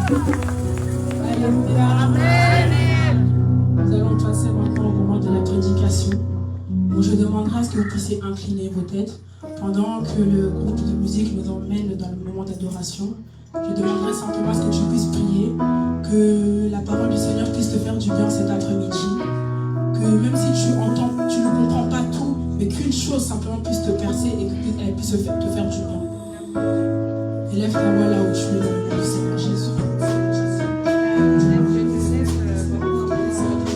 Alléluia. Nous allons passer maintenant au moment de la prédication. Donc je demanderai à ce que vous puissiez incliner vos têtes pendant que le groupe de musique nous emmène dans le moment d'adoration. Je demanderai simplement à ce que tu puisses prier, que la parole du Seigneur puisse te faire du bien cet après-midi, que même si tu entends, tu ne comprends pas tout, mais qu'une chose simplement puisse te percer et qu'elle puisse te faire du bien. Élève ta voix là où tu es dans le nom du Seigneur Jésus.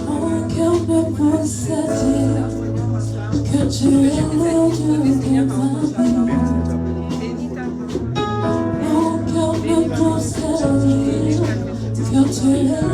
Mon cœur me pousse à dire que tu es le Dieu de ma vie. Mon cœur me pousse à dire que tu es le Dieu de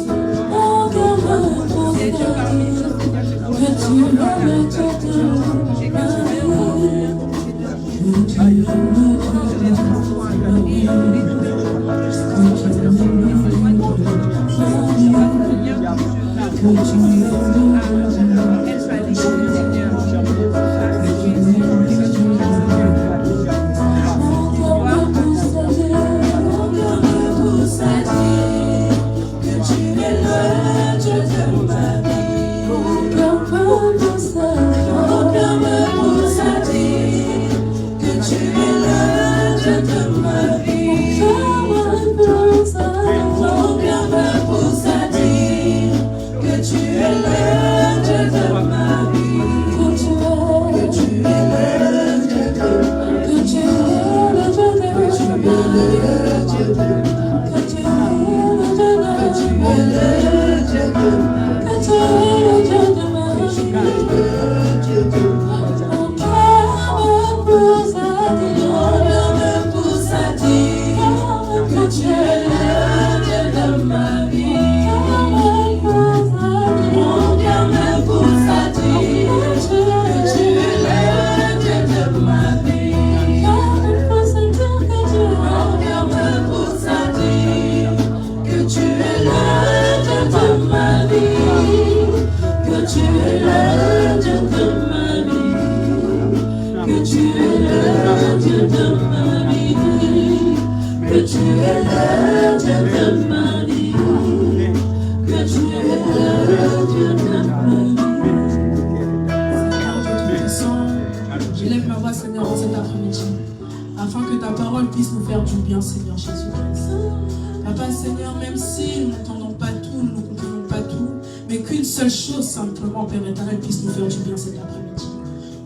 ma vie. Mon cœur me pousse à dire que tu es le Dieu de ma vie. Que tu es le Dieu de ma vie. J'élève ma voix, Seigneur, dans cet après-midi, afin que ta parole puisse nous faire du bien, Seigneur Jésus-Christ. Papa, Seigneur, même si nous n'entendons pas tout, nous ne comprenons pas tout, mais qu'une seule chose, simplement, Père éternel, puisse nous faire du bien cet après-midi.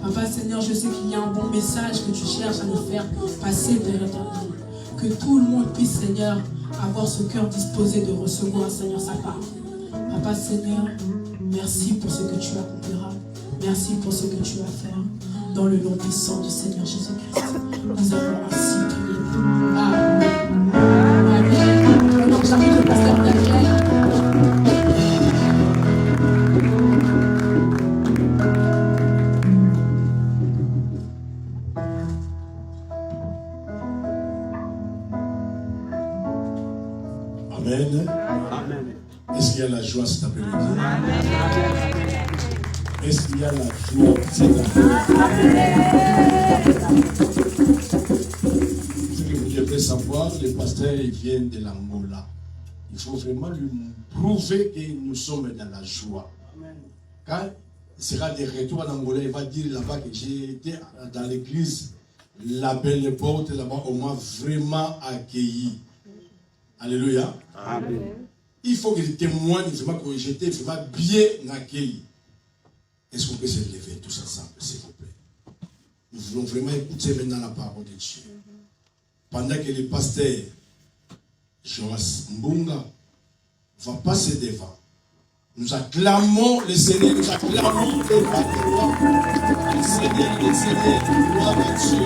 Papa, Seigneur, je sais qu'il y a un bon message que tu cherches à nous faire passer, Père éternel. Que tout le monde puisse, Seigneur, avoir ce cœur disposé de recevoir, Seigneur, sa part. Papa, Seigneur, merci pour ce que tu accompliras. Merci pour ce que tu vas faire. Dans le nom puissant du Seigneur Jésus-Christ, nous avons ainsi prié. Amen. Amen. Au nom de Jésus, le pasteur Daniel. Amen. Amen. Est-ce qu'il y a la joie cet après-midi? Est-ce qu'il y a la joie cet après-midi? Ce que vous devez savoir, les pasteurs viennent de l'Angola. Il faut vraiment lui prouver que nous sommes dans la joie. Quand il sera de retour en Angola, il va dire là-bas que j'ai été dans l'église, la belle porte là-bas, on m'a vraiment accueilli. Alléluia. Amen. Il faut que je témoigne vraiment que j'étais vraiment bien accueilli. Est-ce qu'on peut se lever tous ensemble, s'il vous plaît? Nous voulons vraiment écouter maintenant la parole de Dieu. Pendant que le pasteur Joas Mbunga va passer devant, nous acclamons le Seigneur, nous acclamons le Seigneur, gloire à Dieu.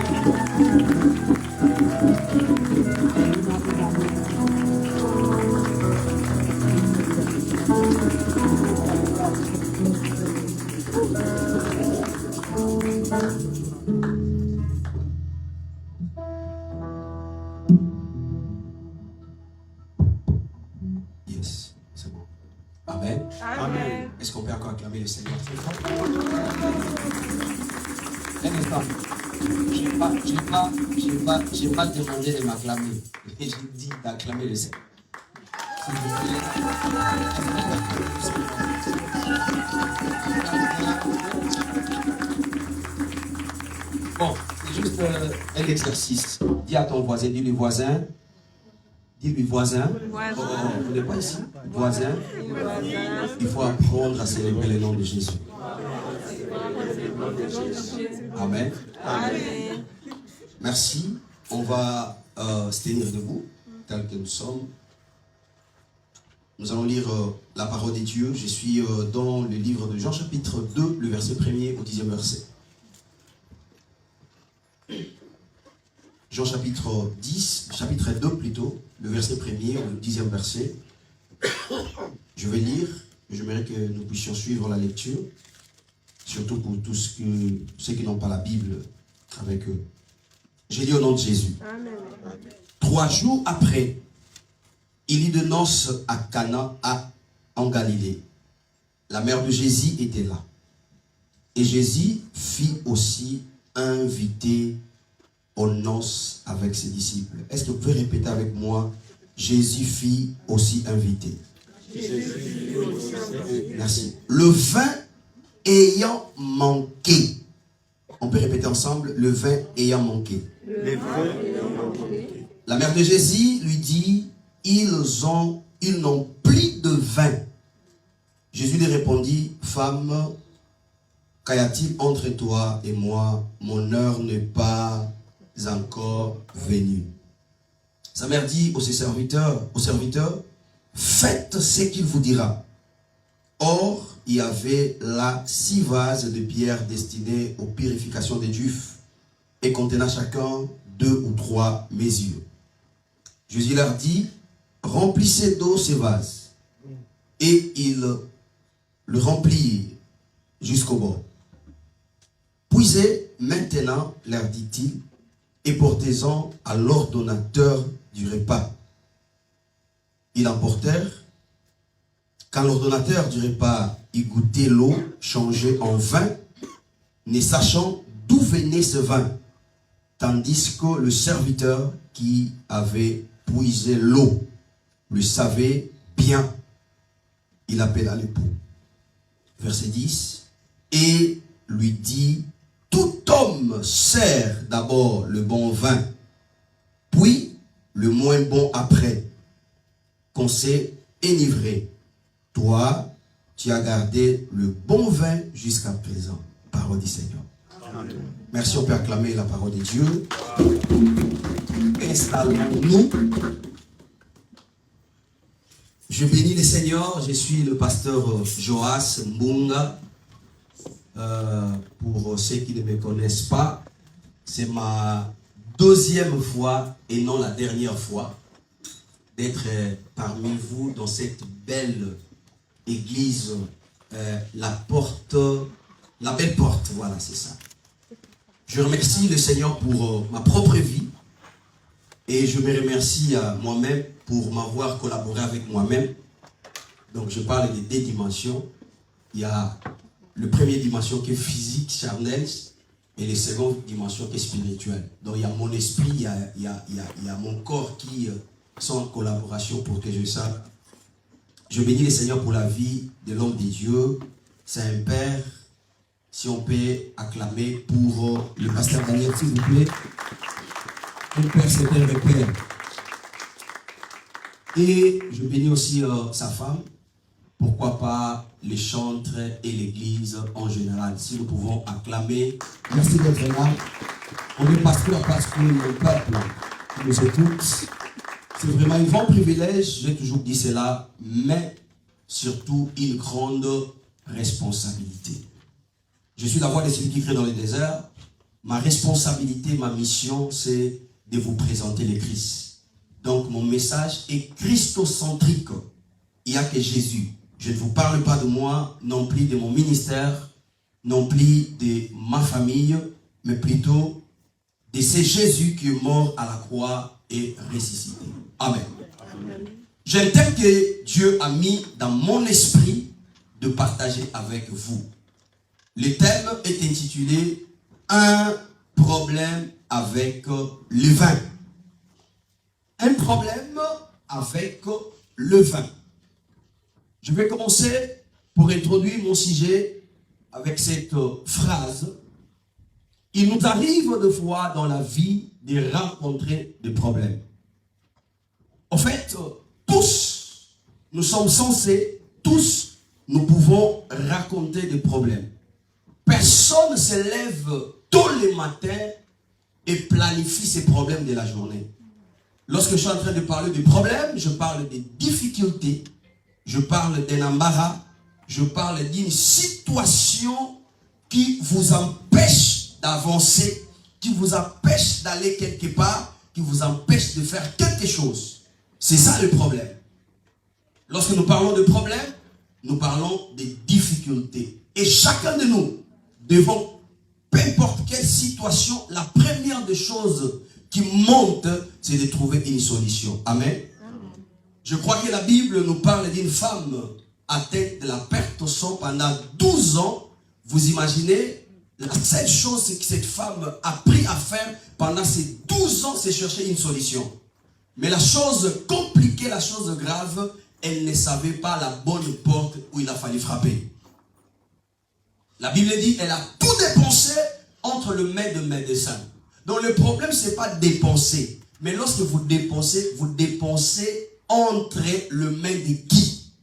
Amen. Amen. Est-ce qu'on peut encore acclamer le Seigneur très fort? Un instant. Je n'ai pas demandé de m'acclamer. J'ai dit d'acclamer le Seigneur. S'il vous plaît. Bon, c'est juste un exercice. Dis à ton voisin, dis-lui voisin. Dis-lui voisin. Oh, vous n'êtes pas ici. Voisin. Il faut apprendre à célébrer le nom de Jésus. Amen. Amen. Merci. On va se tenir debout, tel que nous sommes. Nous allons lire la parole de Dieu. Je suis dans le livre de Jean chapitre 2, le verset 1er au 10e verset. Jean chapitre 10, chapitre 2 plutôt, le verset 1er au 10e verset. Je vais lire. J'aimerais que nous puissions suivre la lecture. Surtout pour tous ceux qui n'ont pas la Bible avec eux. J'ai dit au nom de Jésus. Amen. 3 jours après, il y eut de noces à Cana en Galilée. La mère de Jésus était là. Et Jésus fit aussi inviter aux noces avec ses disciples. Est-ce que vous pouvez répéter avec moi? Jésus fit aussi inviter. Merci. Le vin ayant manqué. On peut répéter ensemble, le vin ayant manqué. La mère de Jésus lui dit, ils n'ont plus de vin. Jésus lui répondit, femme, qu'y a-t-il entre toi et moi? Mon heure n'est pas encore venue. Sa mère dit aux serviteurs, faites ce qu'il vous dira. Or, il y avait là 6 vases de pierre destinés aux purifications des Juifs et contenant chacun 2 ou 3 mesures. Jésus leur dit, remplissez d'eau ces vases. Et ils le remplirent jusqu'au bord. Puisez maintenant, leur dit-il, et portez-en à l'ordonnateur du repas. Ils l'emportèrent. Quand l'ordonnateur du repas y goûtait l'eau changée en vin, ne sachant d'où venait ce vin, tandis que le serviteur qui avait puisé l'eau le savait bien, il appela l'époux. Verset 10. Et lui dit, tout homme sert d'abord le bon vin, puis le moins bon après, qu'on s'est enivré. Toi, tu as gardé le bon vin jusqu'à présent. Parole du Seigneur. Amen. Merci, on peut acclamer la parole de Dieu. Installons-nous. Je bénis le Seigneur. Je suis le pasteur Joas Mbunga. Pour ceux qui ne me connaissent pas, c'est ma 2e fois et non la dernière fois d'être parmi vous dans cette belle église, la belle porte, voilà, c'est ça. Je remercie le Seigneur pour ma propre vie et je me remercie à moi-même pour m'avoir collaboré avec moi-même. Donc je parle de 2 dimensions. Il y a le premier dimension qui est physique, charnelle, et la seconde dimension qui est spirituelle. Donc il y a mon esprit, il y a mon corps qui sont en collaboration pour que je sache. Je bénis le Seigneur pour la vie de l'homme de Dieu, Saint-Père. Si on peut acclamer pour le pasteur Daniel, s'il vous plaît. Mon Père, c'est le Père. Et je bénis aussi sa femme. Pourquoi pas les chantres et l'église en général. Si nous pouvons acclamer. Merci d'être là. On est pasteur parce que le peuple nous écoute. C'est vraiment un grand privilège, j'ai toujours dit cela, mais surtout une grande responsabilité. Je suis la voix de celui qui crie dans le désert. Ma responsabilité, ma mission, c'est de vous présenter le Christ. Donc mon message est christocentrique. Il n'y a que Jésus. Je ne vous parle pas de moi, non plus de mon ministère, non plus de ma famille, mais plutôt de ce Jésus qui est mort à la croix et ressuscité. Amen. J'ai un thème que Dieu a mis dans mon esprit de partager avec vous. Le thème est intitulé « Un problème avec le vin ». Un problème avec le vin. Je vais commencer pour introduire mon sujet avec cette phrase. Il nous arrive de fois dans la vie de rencontrer des problèmes. En fait, tous, nous sommes censés, tous, nous pouvons raconter des problèmes. Personne ne se lève tôt le matin et planifie ses problèmes de la journée. Lorsque je suis en train de parler de problèmes, je parle des difficultés, je parle d'un embarras, je parle d'une situation qui vous empêche d'avancer, qui vous empêche d'aller quelque part, qui vous empêche de faire quelque chose. C'est ça le problème. Lorsque nous parlons de problèmes, nous parlons des difficultés. Et chacun de nous devons, peu importe quelle situation, la première des choses qui monte, c'est de trouver une solution. Amen. Je crois que la Bible nous parle d'une femme atteinte de la perte au sang pendant 12 ans. Vous imaginez, la seule chose que cette femme a appris à faire pendant ces 12 ans, c'est chercher une solution. Mais la chose compliquée, la chose grave, elle ne savait pas la bonne porte où il a fallu frapper. La Bible dit, elle a tout dépensé entre les mains de médecins. Donc le problème, ce n'est pas dépenser. Mais lorsque vous dépensez entre les mains de qui?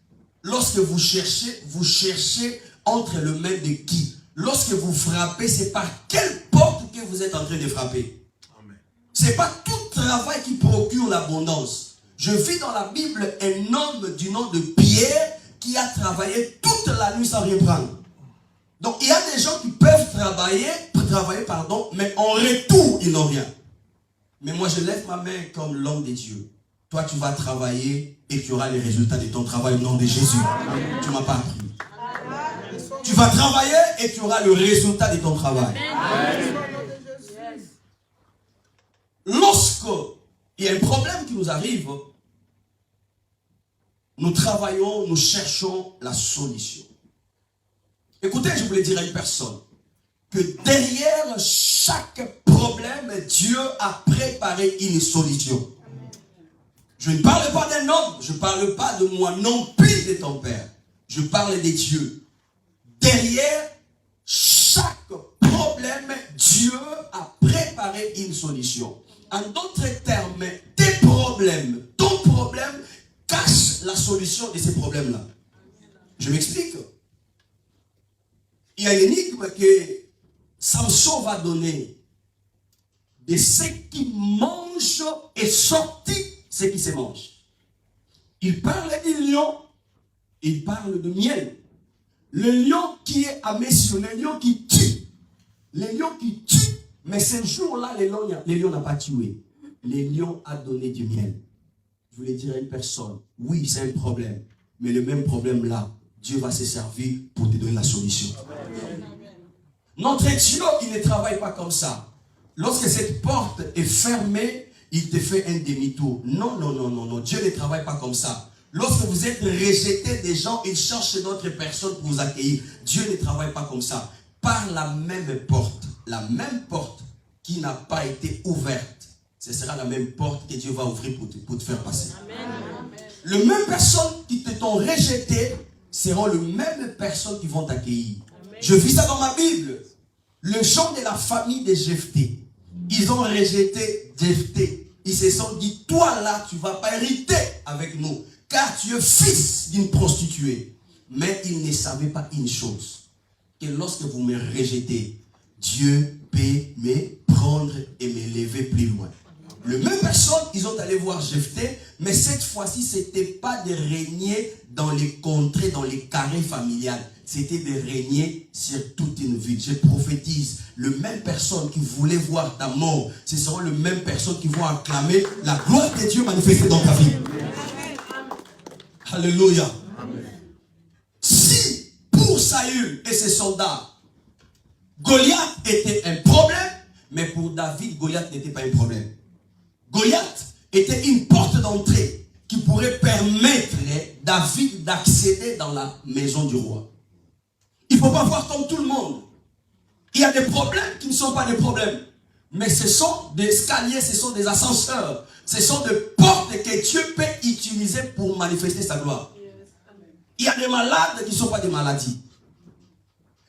Lorsque vous cherchez entre les mains de qui? Lorsque vous frappez, c'est par quelle porte que vous êtes en train de frapper? Ce n'est pas tout travail qui procure l'abondance. Je vis dans la Bible un homme du nom de Pierre qui a travaillé toute la nuit sans rien prendre. Donc il y a des gens qui peuvent travailler, mais en retour, ils n'ont rien. Mais moi, je lève ma main comme l'homme de Dieu. Toi, tu vas travailler et tu auras les résultats de ton travail au nom de Jésus. Tu ne m'as pas appris. Tu vas travailler et tu auras le résultat de ton travail. Lorsqu'il y a un problème qui nous arrive, nous travaillons, nous cherchons la solution. Écoutez, je voulais dire à une personne que derrière chaque problème, Dieu a préparé une solution. Je ne parle pas d'un homme, je ne parle pas de moi non plus de ton père. Je parle de Dieu. Derrière chaque problème, Dieu a préparé une solution. En d'autres termes, ton problème cache la solution de ces problèmes-là. Je m'explique. Il y a une énigme que Samson va donner. De ce qui mange est sorti ce qui se mange. Il parle du lion, il parle de miel. Le lion qui est à mission, le lion qui tue. Le lion qui tue, mais ce jour-là, le lion n'a pas tué. Le lion a donné du miel. Je voulais dire à une personne, oui, c'est un problème, mais le même problème-là, Dieu va se servir pour te donner la solution. Notre Dieu, il ne travaille pas comme ça. Lorsque cette porte est fermée, il te fait un demi-tour. Non, non, non, non, non. Dieu ne travaille pas comme ça. Lorsque vous êtes rejeté des gens, ils cherchent d'autres personnes pour vous accueillir. Dieu ne travaille pas comme ça. Par la même porte qui n'a pas été ouverte, ce sera la même porte que Dieu va ouvrir pour te faire passer. Amen. Les mêmes personnes qui t'ont rejeté seront les mêmes personnes qui vont t'accueillir. Je vis ça dans ma Bible. Les gens de la famille de Jephthé, ils ont rejeté Jephthé. Ils se sont dit, toi là, tu ne vas pas hériter avec nous, car tu es fils d'une prostituée. Mais ils ne savaient pas une chose, que lorsque vous me rejetez, Dieu peut me prendre et me lever plus loin. Les mêmes personnes, ils ont allé voir Jephthé, mais cette fois-ci, ce n'était pas de régner dans les contrées, dans les carrés familiales. C'était de régner sur toute une ville. Je prophétise, les mêmes personnes qui voulaient voir ta mort, ce seront les mêmes personnes qui vont acclamer la gloire de Dieu manifestée dans ta vie. Alléluia. Si pour Saül et ses soldats, Goliath était un problème, mais pour David, Goliath n'était pas un problème. Goliath était une porte d'entrée. qui pourrait permettre David d'accéder dans la maison du roi. Il ne faut pas voir comme tout le monde. Il y a des problèmes qui ne sont pas des problèmes. Mais ce sont des escaliers, ce sont des ascenseurs. Ce sont des portes que Dieu peut utiliser pour manifester sa gloire. Il y a des malades qui ne sont pas des maladies.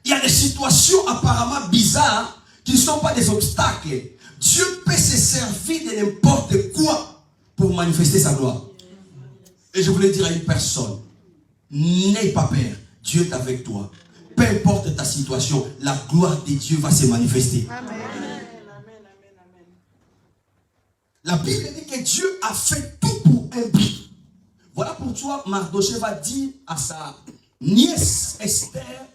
Il y a des situations apparemment bizarres qui ne sont pas des obstacles. Dieu peut se servir de n'importe quoi pour manifester sa gloire. Et je voulais dire à une personne, n'aie pas peur, Dieu est avec toi. Peu importe ta situation, la gloire de Dieu va se manifester. Amen. La Bible dit que Dieu a fait tout pour un but. Voilà pourquoi Mardochée va dire à sa nièce Esther,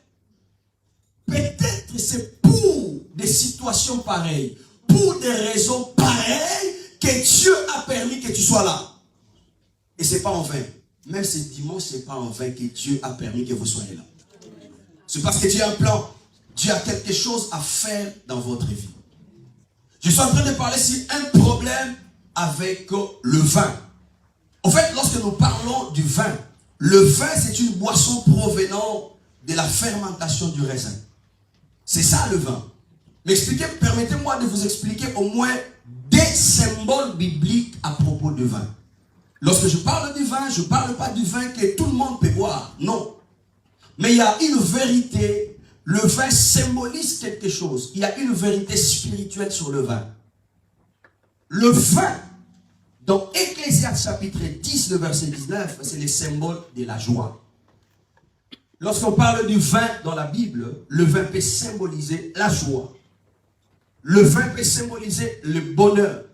peut-être c'est pour des situations pareilles, pour des raisons pareilles, que Dieu a permis que tu sois là. Et ce n'est pas en vain. Même ce dimanche, ce n'est pas en vain que Dieu a permis que vous soyez là. C'est parce que Dieu a un plan. Dieu a quelque chose à faire dans votre vie. Je suis en train de parler sur un problème avec le vin. En fait, lorsque nous parlons du vin, le vin, c'est une boisson provenant de la fermentation du raisin. C'est ça le vin. Mais permettez-moi de vous expliquer au moins des symboles bibliques à propos du vin. Lorsque je parle du vin, je ne parle pas du vin que tout le monde peut boire. Non. Mais il y a une vérité. Le vin symbolise quelque chose. Il y a une vérité spirituelle sur le vin. Le vin, dans Ecclésiaste chapitre 10, le verset 19, c'est le symbole de la joie. Lorsqu'on parle du vin dans la Bible, le vin peut symboliser la joie. Le vin peut symboliser le bonheur.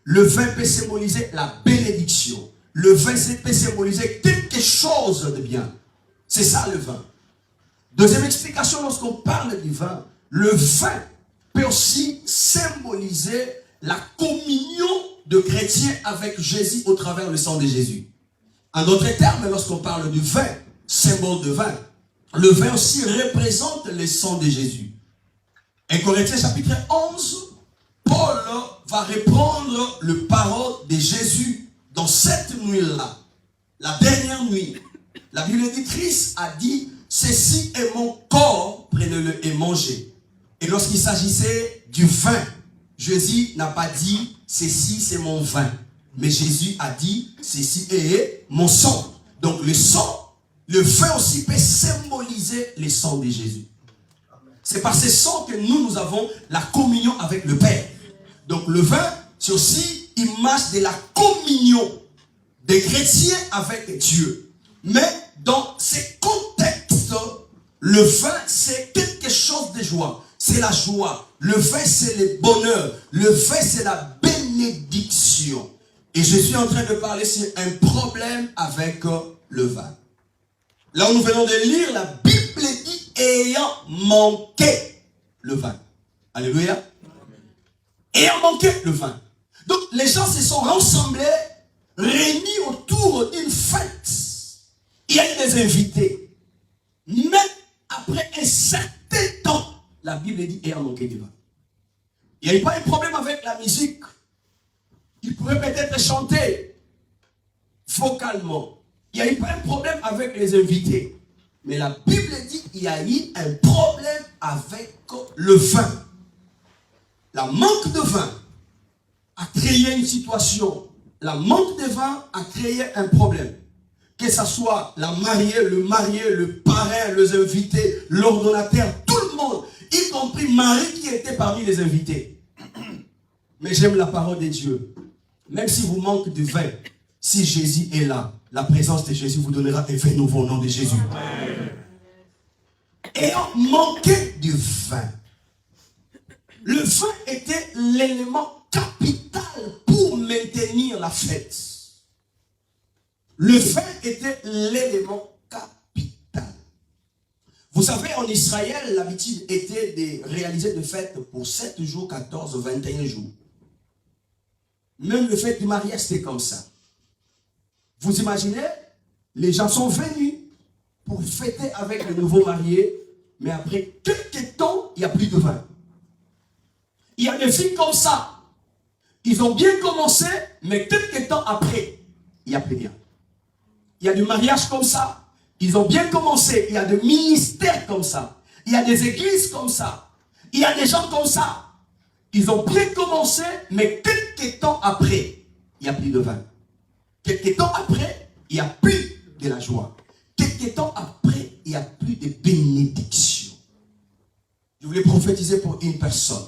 Le vin peut symboliser la bénédiction. Le vin peut symboliser quelque chose de bien. C'est ça le vin. Deuxième explication, lorsqu'on parle du vin, le vin peut aussi symboliser la communion de chrétiens avec Jésus au travers du sang de Jésus. En d'autres termes, lorsqu'on parle du vin, symbole de vin, le vin aussi représente le sang de Jésus. En Corinthiens chapitre 11, Paul va reprendre le parole de Jésus dans cette nuit-là, la dernière nuit. La Bible dit, Christ a dit, ceci est mon corps, prenez-le et mangez. Et lorsqu'il s'agissait du vin, Jésus n'a pas dit, ceci c'est mon vin. Mais Jésus a dit, ceci est mon sang. Donc le sang, le vin aussi peut symboliser le sang de Jésus. C'est par ce sang que nous avons la communion avec le Père. Donc le vin, c'est aussi image de la communion des chrétiens avec Dieu. Mais dans ces contextes, le vin, c'est quelque chose de joie. C'est la joie. Le vin, c'est le bonheur. Le vin, c'est la bénédiction. Et je suis en train de parler sur un problème avec le vin. Là où nous venons de lire, la Bible dit ayant manqué le vin. Alléluia. Ayant manqué le vin. Donc les gens se sont rassemblés, réunis autour d'une fête. Il y a eu des invités. Mais après un certain temps, la Bible dit ayant manqué du vin. Il n'y a pas un problème avec la musique. Il pourrait peut-être chanter vocalement. Il n'y a pas un problème avec les invités. Mais la Bible dit qu'il y a eu un problème avec le vin. La manque de vin a créé une situation. La manque de vin a créé un problème. Que ce soit la mariée, le parrain, les invités, l'ordonnateur, tout le monde, y compris Marie qui était parmi les invités. Mais j'aime la parole de Dieu. Même si vous manquez de vin, si Jésus est là, la présence de Jésus vous donnera un vin nouveau au nom de Jésus. Ayant manqué du vin, le vin était l'élément capital pour maintenir la fête. Le vin était l'élément capital. Vous savez, en Israël, l'habitude était de réaliser des fêtes pour 7 jours, 14, 21 jours. Même le fait du mariage, c'était comme ça. Vous imaginez, les gens sont venus pour fêter avec le nouveau marié, mais après quelques temps, il n'y a plus de vin. Il y a des filles comme ça. Ils ont bien commencé, mais quelques temps après, il n'y a plus rien. Il y a du mariage comme ça. Ils ont bien commencé. Il y a des ministères comme ça. Il y a des églises comme ça. Il y a des gens comme ça. Ils ont bien commencé, mais quelques temps après, il n'y a plus de vin. Quelques temps après, il n'y a plus de la joie. Quelques temps après, il n'y a plus de bénédiction. Je voulais prophétiser pour une personne.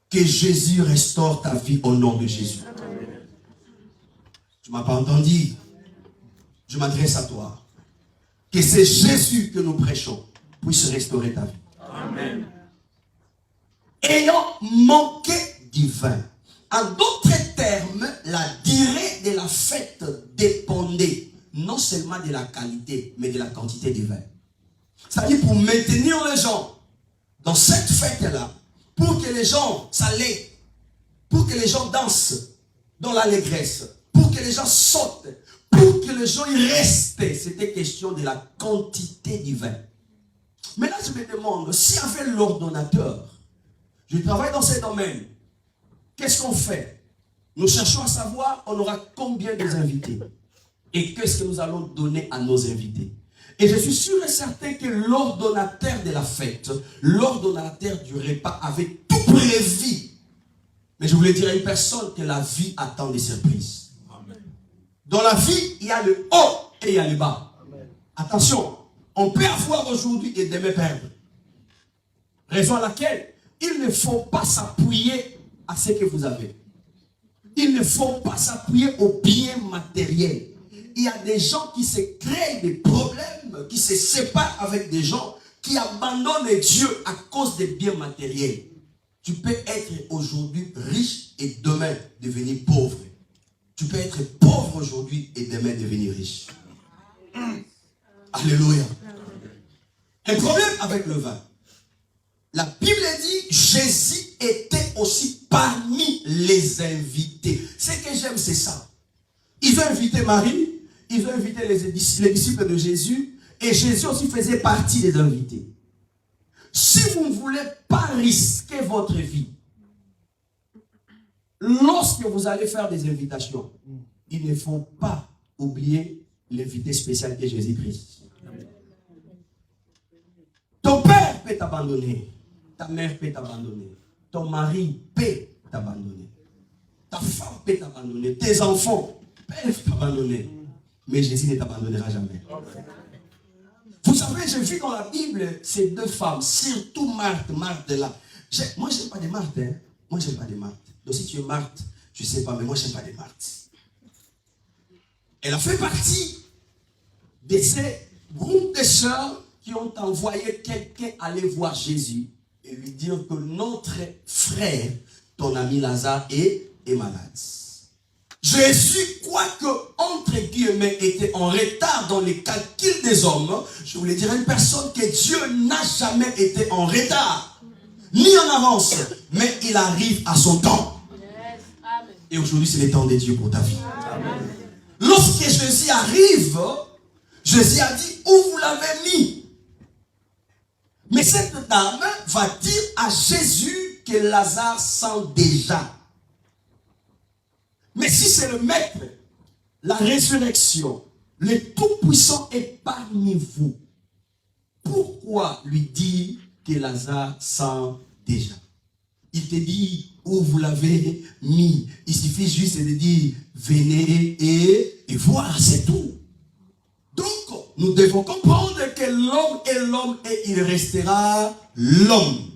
Que Jésus restaure ta vie au nom de Jésus. Tu ne m'as pas entendu. Je m'adresse à toi. Que c'est Jésus que nous prêchons puisse restaurer ta vie. Amen. Ayant manqué du vin. En d'autres termes, la durée de la fête dépendait non seulement de la qualité, mais de la quantité du vin. C'est-à-dire pour maintenir les gens dans cette fête-là, pour que les gens s'allègrent, pour que les gens dansent dans l'allégresse, pour que les gens sautent, pour que les gens y restent. C'était question de la quantité du vin. Mais là, je me demande, si avec l'ordonnateur, je travaille dans ce domaine, qu'est-ce qu'on fait? Nous cherchons à savoir, on aura combien d'invités et qu'est-ce que nous allons donner à nos invités. Et je suis sûr et certain que l'ordonnateur de la fête, l'ordonnateur du repas avait tout prévu. Mais je voulais dire à une personne que la vie attend des surprises. Amen. Dans la vie, il y a le haut et il y a le bas. Amen. Attention, on peut avoir aujourd'hui et demain perdre. Raison à laquelle il ne faut pas s'appuyer à ce que vous avez. Il ne faut pas s'appuyer aux biens matériels. Il y a des gens qui se créent des problèmes, qui se séparent avec des gens, qui abandonnent Dieu à cause des biens matériels. Tu peux être aujourd'hui riche et demain devenir pauvre. Tu peux être pauvre aujourd'hui et demain devenir riche. Alléluia. Un problème avec le vin. La Bible dit, Jésus était aussi parmi les invités. Ce que j'aime, c'est ça. Ils ont invité Marie, ils ont invité les disciples de Jésus, et Jésus aussi faisait partie des invités. Si vous ne voulez pas risquer votre vie, lorsque vous allez faire des invitations, il ne faut pas oublier l'invité spécial que Jésus-Christ. Ton père peut t'abandonner. Ta mère peut t'abandonner. Ton mari peut t'abandonner. Ta femme peut t'abandonner. Tes enfants peuvent t'abandonner. Mais Jésus ne t'abandonnera jamais. Vous savez, j'ai vu dans la Bible ces deux femmes, surtout Marthe. Marthe là. Moi, je n'aime pas des Marthe. Hein? Moi, je n'aime pas des Marthe. Donc, si tu es Marthe, je ne sais pas, mais moi, je n'aime pas des Marthe. Elle a fait partie de ces groupes de sœurs qui ont envoyé quelqu'un aller voir Jésus et lui dire que notre frère, ton ami Lazare, est malade. Jésus, quoique entre guillemets était en retard dans les calculs des hommes, je voulais dire à une personne que Dieu n'a jamais été en retard, ni en avance, mais il arrive à son temps. Et aujourd'hui, c'est le temps de Dieu pour ta vie. Amen. Lorsque Jésus arrive, Jésus a dit, où vous l'avez mis? Mais cette dame va dire à Jésus que Lazare sent déjà. Mais si c'est le Maître, la résurrection, le Tout-Puissant est parmi vous, pourquoi lui dire que Lazare sent déjà? Il te dit où vous l'avez mis. Il suffit juste de dire venez et voir, c'est tout. Donc, nous devons comprendre que l'homme est l'homme et il restera l'homme.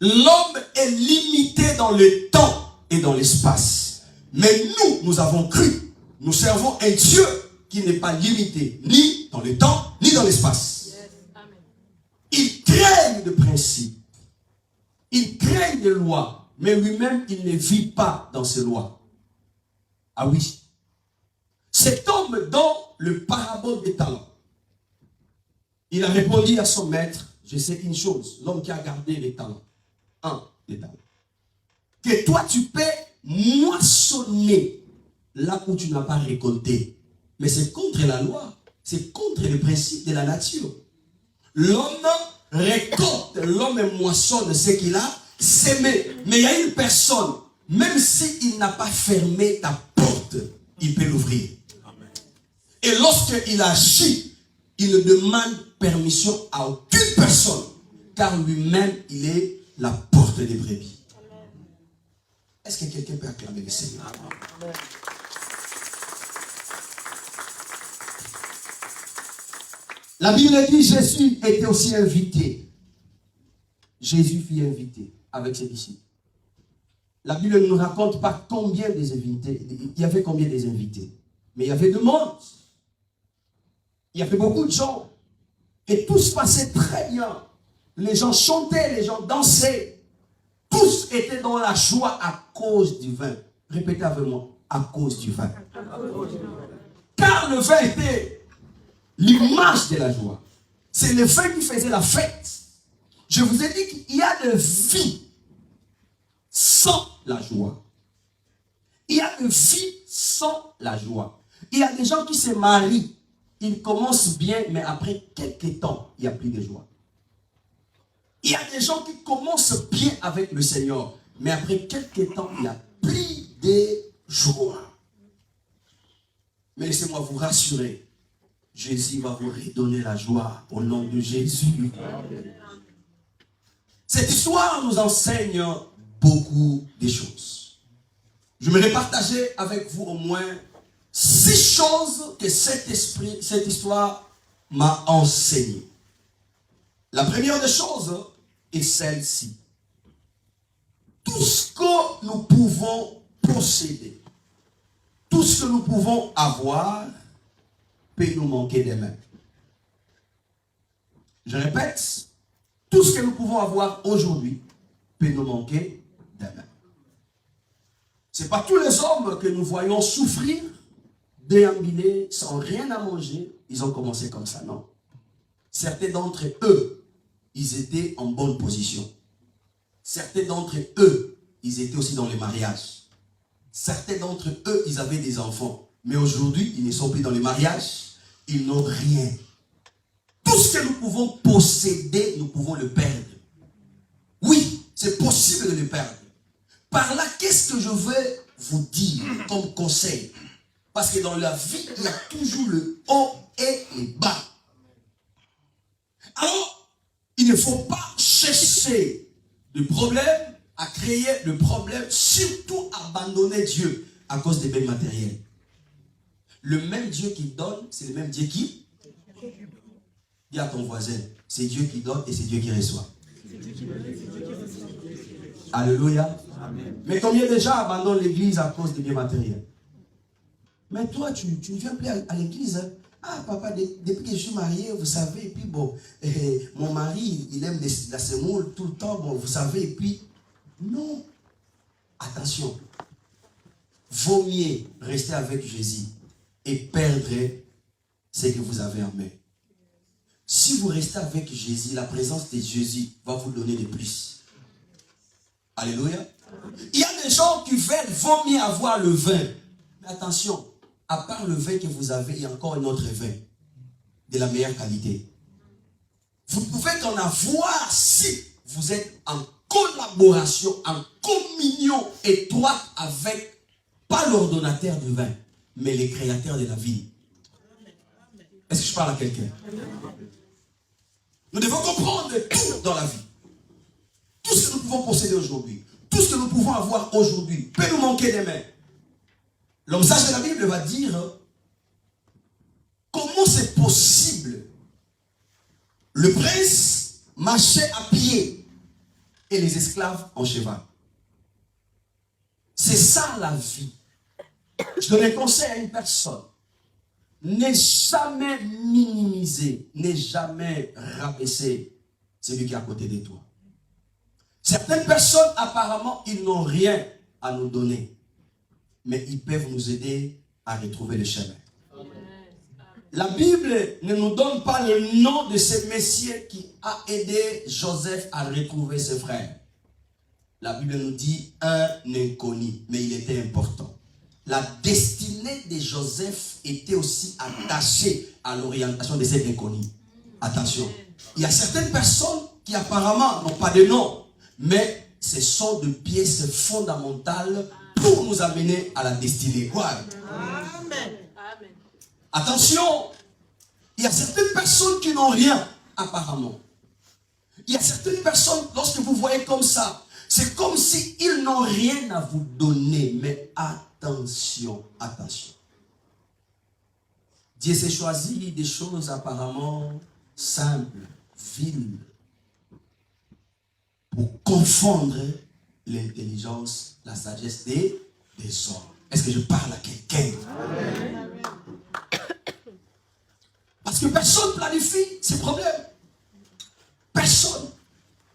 L'homme est limité dans le temps et dans l'espace. Mais nous avons cru. Nous servons un Dieu qui n'est pas limité ni dans le temps ni dans l'espace. Il crée de principes. Il crée des lois. Mais lui-même, il ne vit pas dans ces lois. Ah oui. Cet homme dans le parabole des talents, il a répondu à son maître, je sais une chose, l'homme qui a gardé les talents, un des talents, que toi tu peux moissonner là où tu n'as pas récolté. Mais c'est contre la loi, c'est contre le principe de la nature. L'homme récolte, l'homme moissonne ce qu'il a sémé. Mais il y a une personne, même s'il n'a pas fermé ta porte, il peut l'ouvrir. Et lorsqu'il agit, il ne demande permission à aucune personne, car lui-même, il est la porte des brebis. Est-ce que quelqu'un peut acclamer le Seigneur? La Bible dit Jésus était aussi invité. Jésus fut invité avec ses disciples. La Bible ne nous raconte pas combien des invités, il y avait combien des invités. Mais il y avait du monde. Il y avait beaucoup de gens. Et tout se passait très bien. Les gens chantaient, les gens dansaient. Tous étaient dans la joie à cause du vin. Répétez avec moi, à cause du vin. Car le vin était l'image de la joie. C'est le vin qui faisait la fête. Je vous ai dit qu'il y a de vie sans la joie. Il y a de vie sans la joie. Il y a des gens qui se marient. Ils commencent bien, mais après quelques temps, il n'y a plus de joie. Il y a des gens qui commencent bien avec le Seigneur, mais après quelques temps, il n'y a plus de joie. Mais laissez-moi vous rassurer. Jésus va vous redonner la joie au nom de Jésus. Cette histoire nous enseigne beaucoup de choses. Je vais partager avec vous au moins 6 choses que cette histoire m'a enseigné. La première des choses est celle-ci. Tout ce que nous pouvons posséder, tout ce que nous pouvons avoir, peut nous manquer des mains. Je répète, tout ce que nous pouvons avoir aujourd'hui peut nous manquer des mains. Ce n'est pas tous les hommes que nous voyons souffrir, déambuler, sans rien à manger. Ils ont commencé comme ça, non. Certains d'entre eux, ils étaient en bonne position. Certains d'entre eux, ils étaient aussi dans les mariages. Certains d'entre eux, ils avaient des enfants. Mais aujourd'hui, ils ne sont plus dans les mariages. Ils n'ont rien. Tout ce que nous pouvons posséder, nous pouvons le perdre. Oui, c'est possible de le perdre. Par là, qu'est-ce que je veux vous dire comme conseil? Parce que dans la vie, il y a toujours le haut et le bas. Alors, il ne faut pas chercher de problème à créer le problème, surtout abandonner Dieu à cause des biens matériels. Le même Dieu qui donne, c'est le même Dieu qui... Dis à ton voisin, c'est Dieu qui donne et c'est Dieu qui reçoit. Alléluia. Amen. Mais combien de gens abandonnent l'église à cause des biens matériels? Mais toi, tu ne viens plus à l'église. Hein? Ah, papa, depuis que je suis marié, vous savez, et puis bon, mon mari, il aime la semoule tout le temps, bon, vous savez, et puis... Non. Attention. Vaut mieux rester avec Jésus et perdre ce que vous avez en main. Si vous restez avec Jésus, la présence de Jésus va vous donner de plus. Alléluia. Il y a des gens qui veulent, vaut mieux avoir le vin. Mais attention, à part le vin que vous avez, il y a encore un autre vin de la meilleure qualité. Vous pouvez en avoir si vous êtes en collaboration, en communion étroite avec, pas l'ordonnateur du vin, mais le créateur de la vie. Est-ce que je parle à quelqu'un? Nous devons comprendre tout dans la vie. Tout ce que nous pouvons posséder aujourd'hui, tout ce que nous pouvons avoir aujourd'hui, peut nous manquer des mains. L'homme sage de la Bible va dire comment c'est possible. Le prince marchait à pied et les esclaves en cheval. C'est ça la vie. Je donne un conseil à une personne. N'aie jamais minimisé, n'aie jamais rabaissé celui qui est à côté de toi. Certaines personnes, apparemment, ils n'ont rien à nous donner. Mais ils peuvent nous aider à retrouver le chemin. La Bible ne nous donne pas le nom de ce monsieur qui a aidé Joseph à retrouver ses frères. La Bible nous dit un inconnu, mais il était important. La destinée de Joseph était aussi attachée à l'orientation de cet inconnu. Attention, il y a certaines personnes qui apparemment n'ont pas de nom, mais ce sont des pièces fondamentales pour nous amener à la destinée. Quoi? Attention, il y a certaines personnes qui n'ont rien, apparemment. Il y a certaines personnes, lorsque vous voyez comme ça, c'est comme s'ils n'ont rien à vous donner. Mais attention, attention. Dieu s'est choisi des choses apparemment simples, viles, pour confondre l'intelligence, la sagesse des hommes. Est-ce que je parle à quelqu'un? Parce que personne planifie ces problèmes. Personne.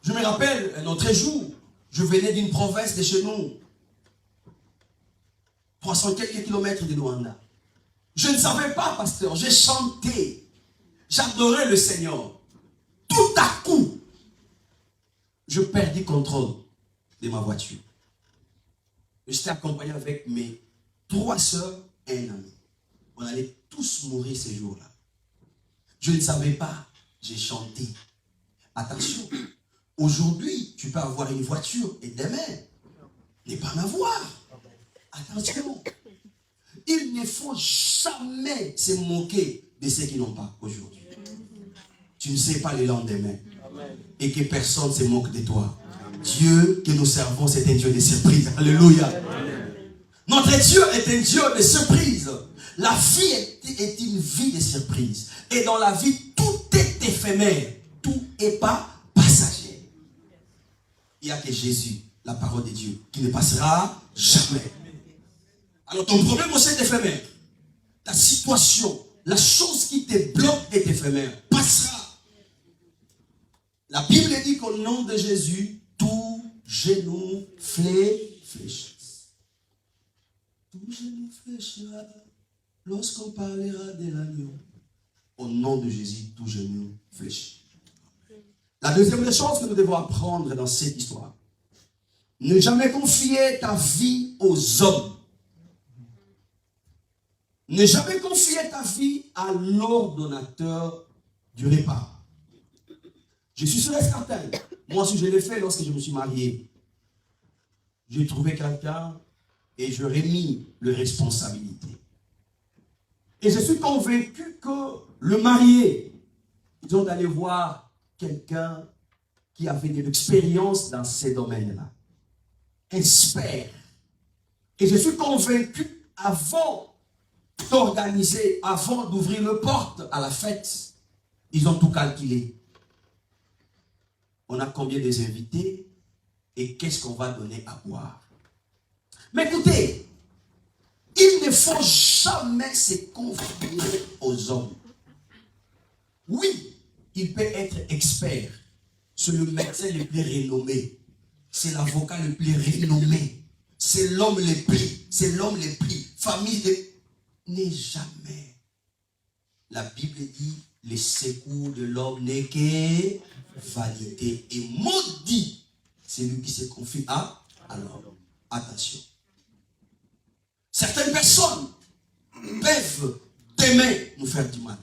Je me rappelle, un autre jour, je venais d'une province de chez nous, 300 quelques kilomètres de Luanda. Je ne savais pas, pasteur, j'ai chanté, j'adorais le Seigneur. Tout à coup, je perdis contrôle de ma voiture. J'étais accompagné avec mes 3 sœurs et un ami. On allait tous mourir ces jours-là. Je ne savais pas, j'ai chanté. Attention, aujourd'hui, tu peux avoir une voiture et demain, ne pas en avoir. Attention, il ne faut jamais se moquer de ceux qui n'ont pas aujourd'hui. Tu ne sais pas le lendemain. Et que personne ne se moque de toi. Dieu que nous servons, c'est un Dieu de surprise. Alléluia. Notre Dieu est un Dieu de surprise. La vie est une vie de surprise. Et dans la vie, tout est éphémère. Tout n'est pas passager. Il n'y a que Jésus, la parole de Dieu, qui ne passera jamais. Alors ton problème aussi est éphémère. Ta situation, la chose qui te bloque est éphémère. Passera. La Bible dit qu'au nom de Jésus, tout genou fléchisse. Tout genou fléchira lorsqu'on parlera de l'agneau. Au nom de Jésus, tout genou fléchit. La deuxième des choses que nous devons apprendre dans cette histoire, ne jamais confier ta vie aux hommes. Ne jamais confier ta vie à l'ordonnateur du repas. Je suis sûr et certain, moi aussi je l'ai fait lorsque je me suis marié. J'ai trouvé quelqu'un et je remis les responsabilités. Et je suis convaincu que le marié, ils ont d'aller voir quelqu'un qui avait de l'expérience dans ces domaines-là. Expert. Et je suis convaincu, avant d'organiser, avant d'ouvrir les portes à la fête, ils ont tout calculé. On a combien des invités et qu'est-ce qu'on va donner à boire. Mais écoutez, il ne faut jamais se confier aux hommes. Oui, il peut être expert. C'est le médecin le plus renommé. C'est l'avocat le plus renommé. C'est l'homme le plus. Famille de... N'est jamais. La Bible dit, le secours de l'homme n'est que vanité. Et maudit, c'est lui qui se confie à l'homme. Attention. Certaines personnes peuvent demain nous faire du mal.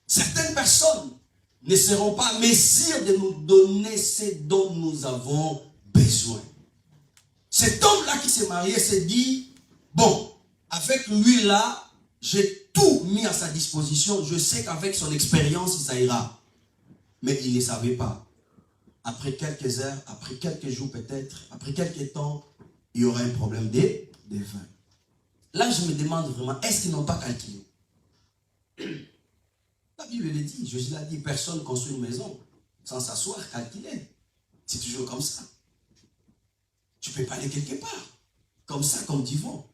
Certaines personnes ne seront pas messieurs de nous donner ce dont nous avons besoin. Cet homme-là qui s'est marié s'est dit, bon, avec lui là, j'ai tout mis à sa disposition. Je sais qu'avec son expérience, ça ira. Mais il ne savait pas. Après quelques heures, après quelques jours peut-être, après quelques temps, il y aura un problème de vin. Là, je me demande vraiment, est-ce qu'ils n'ont pas calculé? La Bible le dit, Jésus l'a dit, personne ne construit une maison sans s'asseoir, calculer. C'est toujours comme ça. Tu ne peux pas aller quelque part. Comme ça, comme du vent.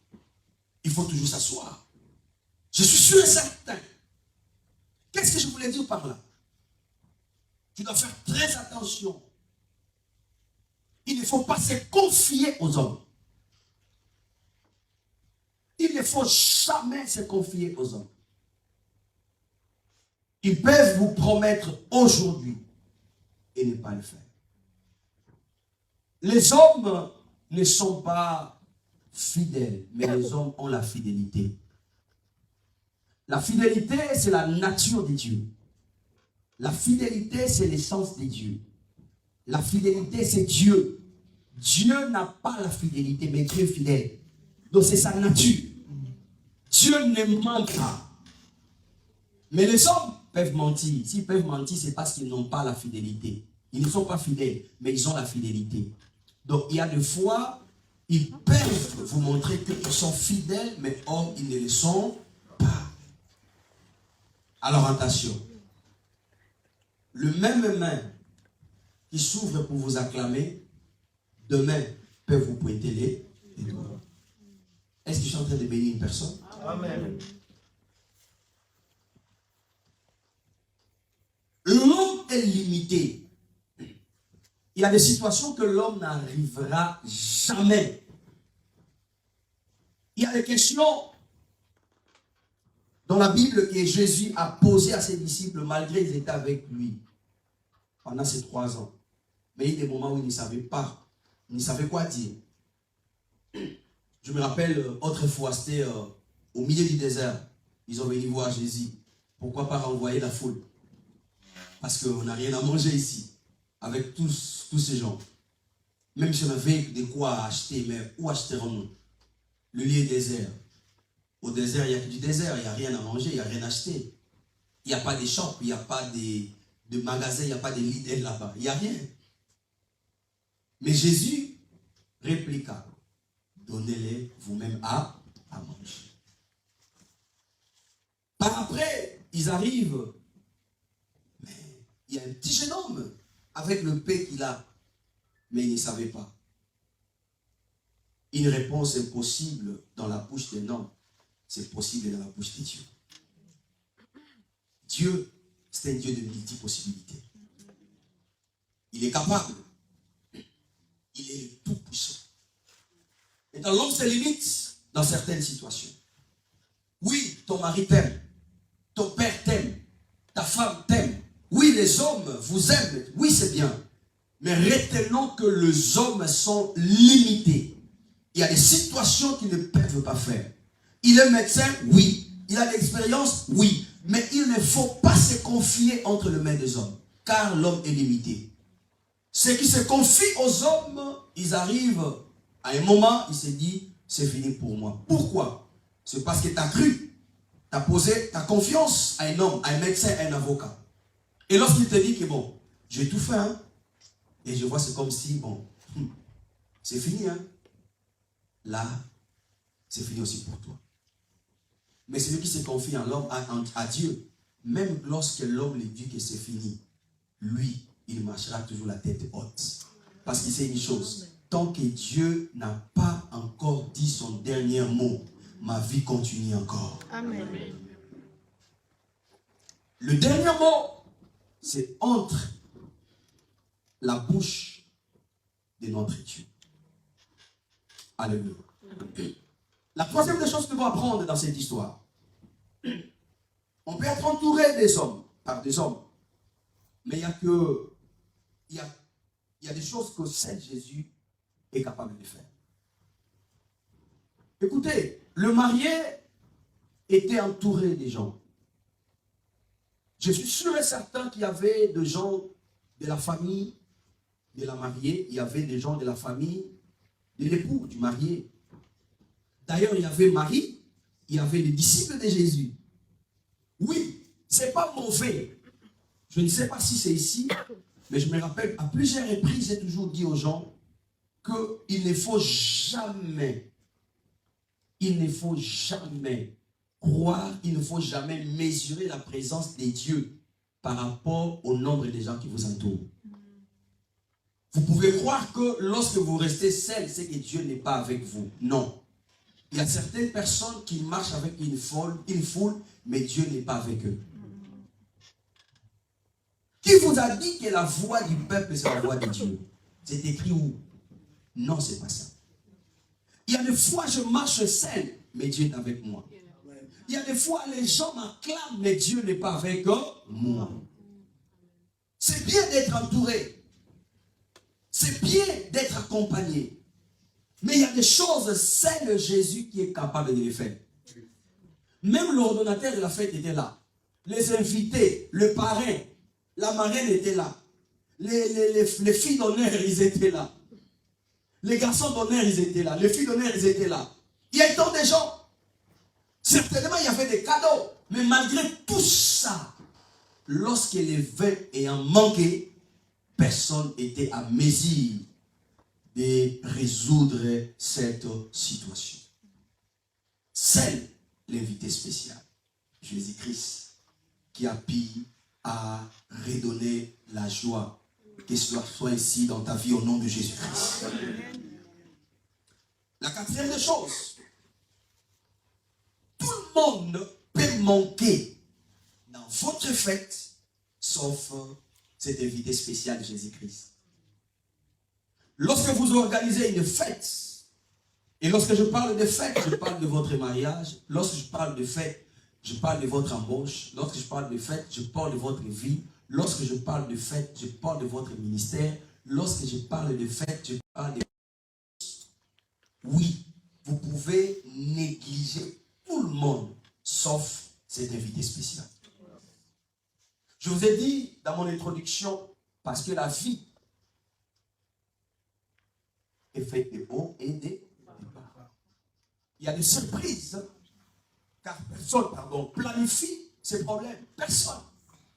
Il faut toujours s'asseoir. Je suis sûr et certain. Qu'est-ce que je voulais dire par là? Tu dois faire très attention. Il ne faut pas se confier aux hommes. Il ne faut jamais se confier aux hommes. Ils peuvent vous promettre aujourd'hui et ne pas le faire. Les hommes ne sont pas fidèles, mais les hommes ont la fidélité. La fidélité, c'est la nature de Dieu. La fidélité, c'est l'essence de Dieu. La fidélité, c'est Dieu. Dieu n'a pas la fidélité, mais Dieu est fidèle. Donc c'est sa nature. Dieu ne ment pas. Mais les hommes peuvent mentir. S'ils peuvent mentir, c'est parce qu'ils n'ont pas la fidélité. Ils ne sont pas fidèles, mais ils ont la fidélité. Donc, il y a des fois, ils peuvent vous montrer qu'ils sont fidèles, mais or, ils ne le sont pas. Alors, attention. Le même main qui s'ouvre pour vous acclamer, demain, peut vous pointer les doigts. Est-ce que je suis en train de bénir une personne? Amen. L'homme est limité. Il y a des situations que l'homme n'arrivera jamais. Il y a des questions dans la Bible que Jésus a posées à ses disciples malgré qu'ils étaient avec lui pendant ces 3 ans. Mais il y a des moments où ils ne savaient pas. Ils ne savaient quoi dire. Je me rappelle, autrefois, c'était au milieu du désert. Ils ont venu voir Jésus. Pourquoi pas renvoyer la foule? Parce qu'on n'a rien à manger ici. Avec tous ces gens. Même si on avait de quoi acheter, mais où achèterons-nous? Le lieu désert. Au désert, il y a que du désert. Il n'y a rien à manger, il n'y a rien à acheter. Il n'y a pas de shops, il n'y a pas de magasins, il n'y a pas de Lidl là-bas. Il n'y a rien. Mais Jésus répliqua. Donnez-les vous-même à manger. Par après, ils arrivent. Mais il y a un petit jeune homme avec le pain qu'il a. Mais il ne savait pas. Une réponse impossible dans la bouche d'un homme, c'est possible dans la bouche de Dieu. Dieu, c'est un Dieu de multi-possibilités. Il est capable. Il est le tout-puissant. Et dans l'homme se limite dans certaines situations. Oui, ton mari t'aime. Ton père t'aime. Ta femme t'aime. Oui, les hommes vous aiment. Oui, c'est bien. Mais retenons que les hommes sont limités. Il y a des situations qu'ils ne peuvent pas faire. Il est médecin, oui. Il a l'expérience, oui. Mais il ne faut pas se confier entre les mains des hommes. Car l'homme est limité. Ceux qui se confient aux hommes, ils arrivent à un moment, ils se disent, c'est fini pour moi. Pourquoi? C'est parce que tu as cru. Tu as posé ta confiance à un homme, à un médecin, à un avocat. Et lorsqu'il te dit que bon, j'ai tout fait, hein, et je vois c'est comme si, bon, c'est fini, hein. Là, c'est fini aussi pour toi. Mais celui qui se confie en l'homme, à Dieu, même lorsque l'homme lui dit que c'est fini, lui, il marchera toujours la tête haute. Parce qu'il sait une chose, tant que Dieu n'a pas encore dit son dernier mot, ma vie continue encore. Amen. Le dernier mot, c'est entre la bouche de notre Dieu. Alléluia. La troisième des choses que nous devons apprendre dans cette histoire, on peut être entouré des hommes, par des hommes, mais il y a des choses que seul Jésus est capable de faire. Écoutez, le marié était entouré des gens. Je suis sûr et certain qu'il y avait des gens de la famille de la mariée, il y avait des gens de la famille de l'époux du marié. D'ailleurs, il y avait Marie, il y avait les disciples de Jésus. Oui, c'est pas mauvais. Je ne sais pas si c'est ici, mais je me rappelle, à plusieurs reprises, j'ai toujours dit aux gens qu'il ne faut jamais croire, il ne faut jamais mesurer la présence de Dieu par rapport au nombre de gens qui vous entourent. Vous pouvez croire que lorsque vous restez seul, c'est que Dieu n'est pas avec vous. Non. Il y a certaines personnes qui marchent avec une foule, mais Dieu n'est pas avec eux. Qui vous a dit que la voix du peuple, c'est la voix de Dieu? C'est écrit où? Non, c'est pas ça. Il y a des fois, je marche seul, mais Dieu est avec moi. Il y a des fois, les gens m'acclament, mais Dieu n'est pas avec moi. C'est bien d'être entouré. C'est bien d'être accompagné. Mais il y a des choses, c'est le Jésus qui est capable de les faire. Même l'ordonnateur de la fête était là. Les invités, le parrain, la marraine était là. Les filles d'honneur, ils étaient là. Les garçons d'honneur, ils étaient là. Les filles d'honneur, ils étaient là. Il y a tant de gens. Certainement, il y avait des cadeaux. Mais malgré tout ça, lorsque les vins ayant manqué, personne n'était à mesure de résoudre cette situation. Seul l'invité spécial, Jésus-Christ, qui a pu à redonner la joie. Que cela soit ici dans ta vie au nom de Jésus-Christ. La quatrième des choses, tout le monde peut manquer dans votre fête, sauf cet invité spécial Jésus-Christ. Lorsque vous organisez une fête, et lorsque je parle de fête, je parle de votre mariage. Lorsque je parle de fête, je parle de votre embauche. Lorsque je parle de fête, je parle de votre vie. Lorsque je parle de fête, je parle de votre ministère. Lorsque je parle de fête, je parle de... Oui, vous pouvez négliger tout le monde, sauf cet invité spécial. Je vous ai dit dans mon introduction, parce que la vie est faite de hauts et des bas. Il y a des surprises, car personne, planifie ses problèmes. Personne.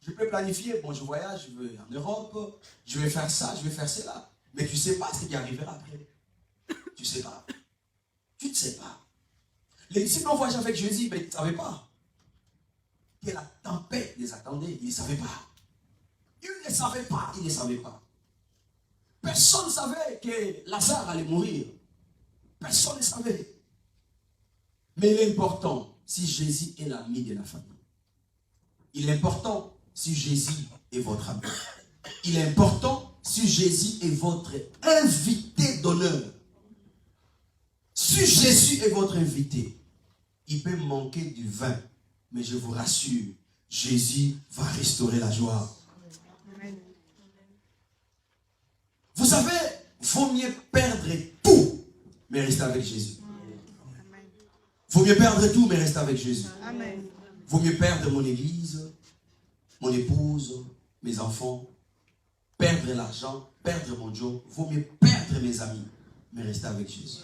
Je peux planifier, bon, je voyage, je vais en Europe, je vais faire ça, je vais faire cela. Mais tu ne sais pas ce qui arrivera après. Tu ne sais pas. Tu ne sais pas. Les disciples ont voyagé avec Jésus, mais ils ne savaient pas que la tempête les attendait. Ils ne savaient pas. Ils ne savaient pas. Ils ne savaient pas. Personne ne savait que Lazare allait mourir. Personne ne savait. Mais il est important si Jésus est l'ami de la famille. Il est important si Jésus est votre ami. Il est important si Jésus est votre invité d'honneur. Si Jésus est votre invité, il peut manquer du vin, mais je vous rassure, Jésus va restaurer la joie. Vous savez, vaut mieux perdre tout, mais rester avec Jésus. Vaut mieux perdre tout, mais rester avec Jésus. Vaut mieux perdre mon église, mon épouse, mes enfants, perdre l'argent, perdre mon job. Vaut mieux perdre mes amis, mais rester avec Jésus.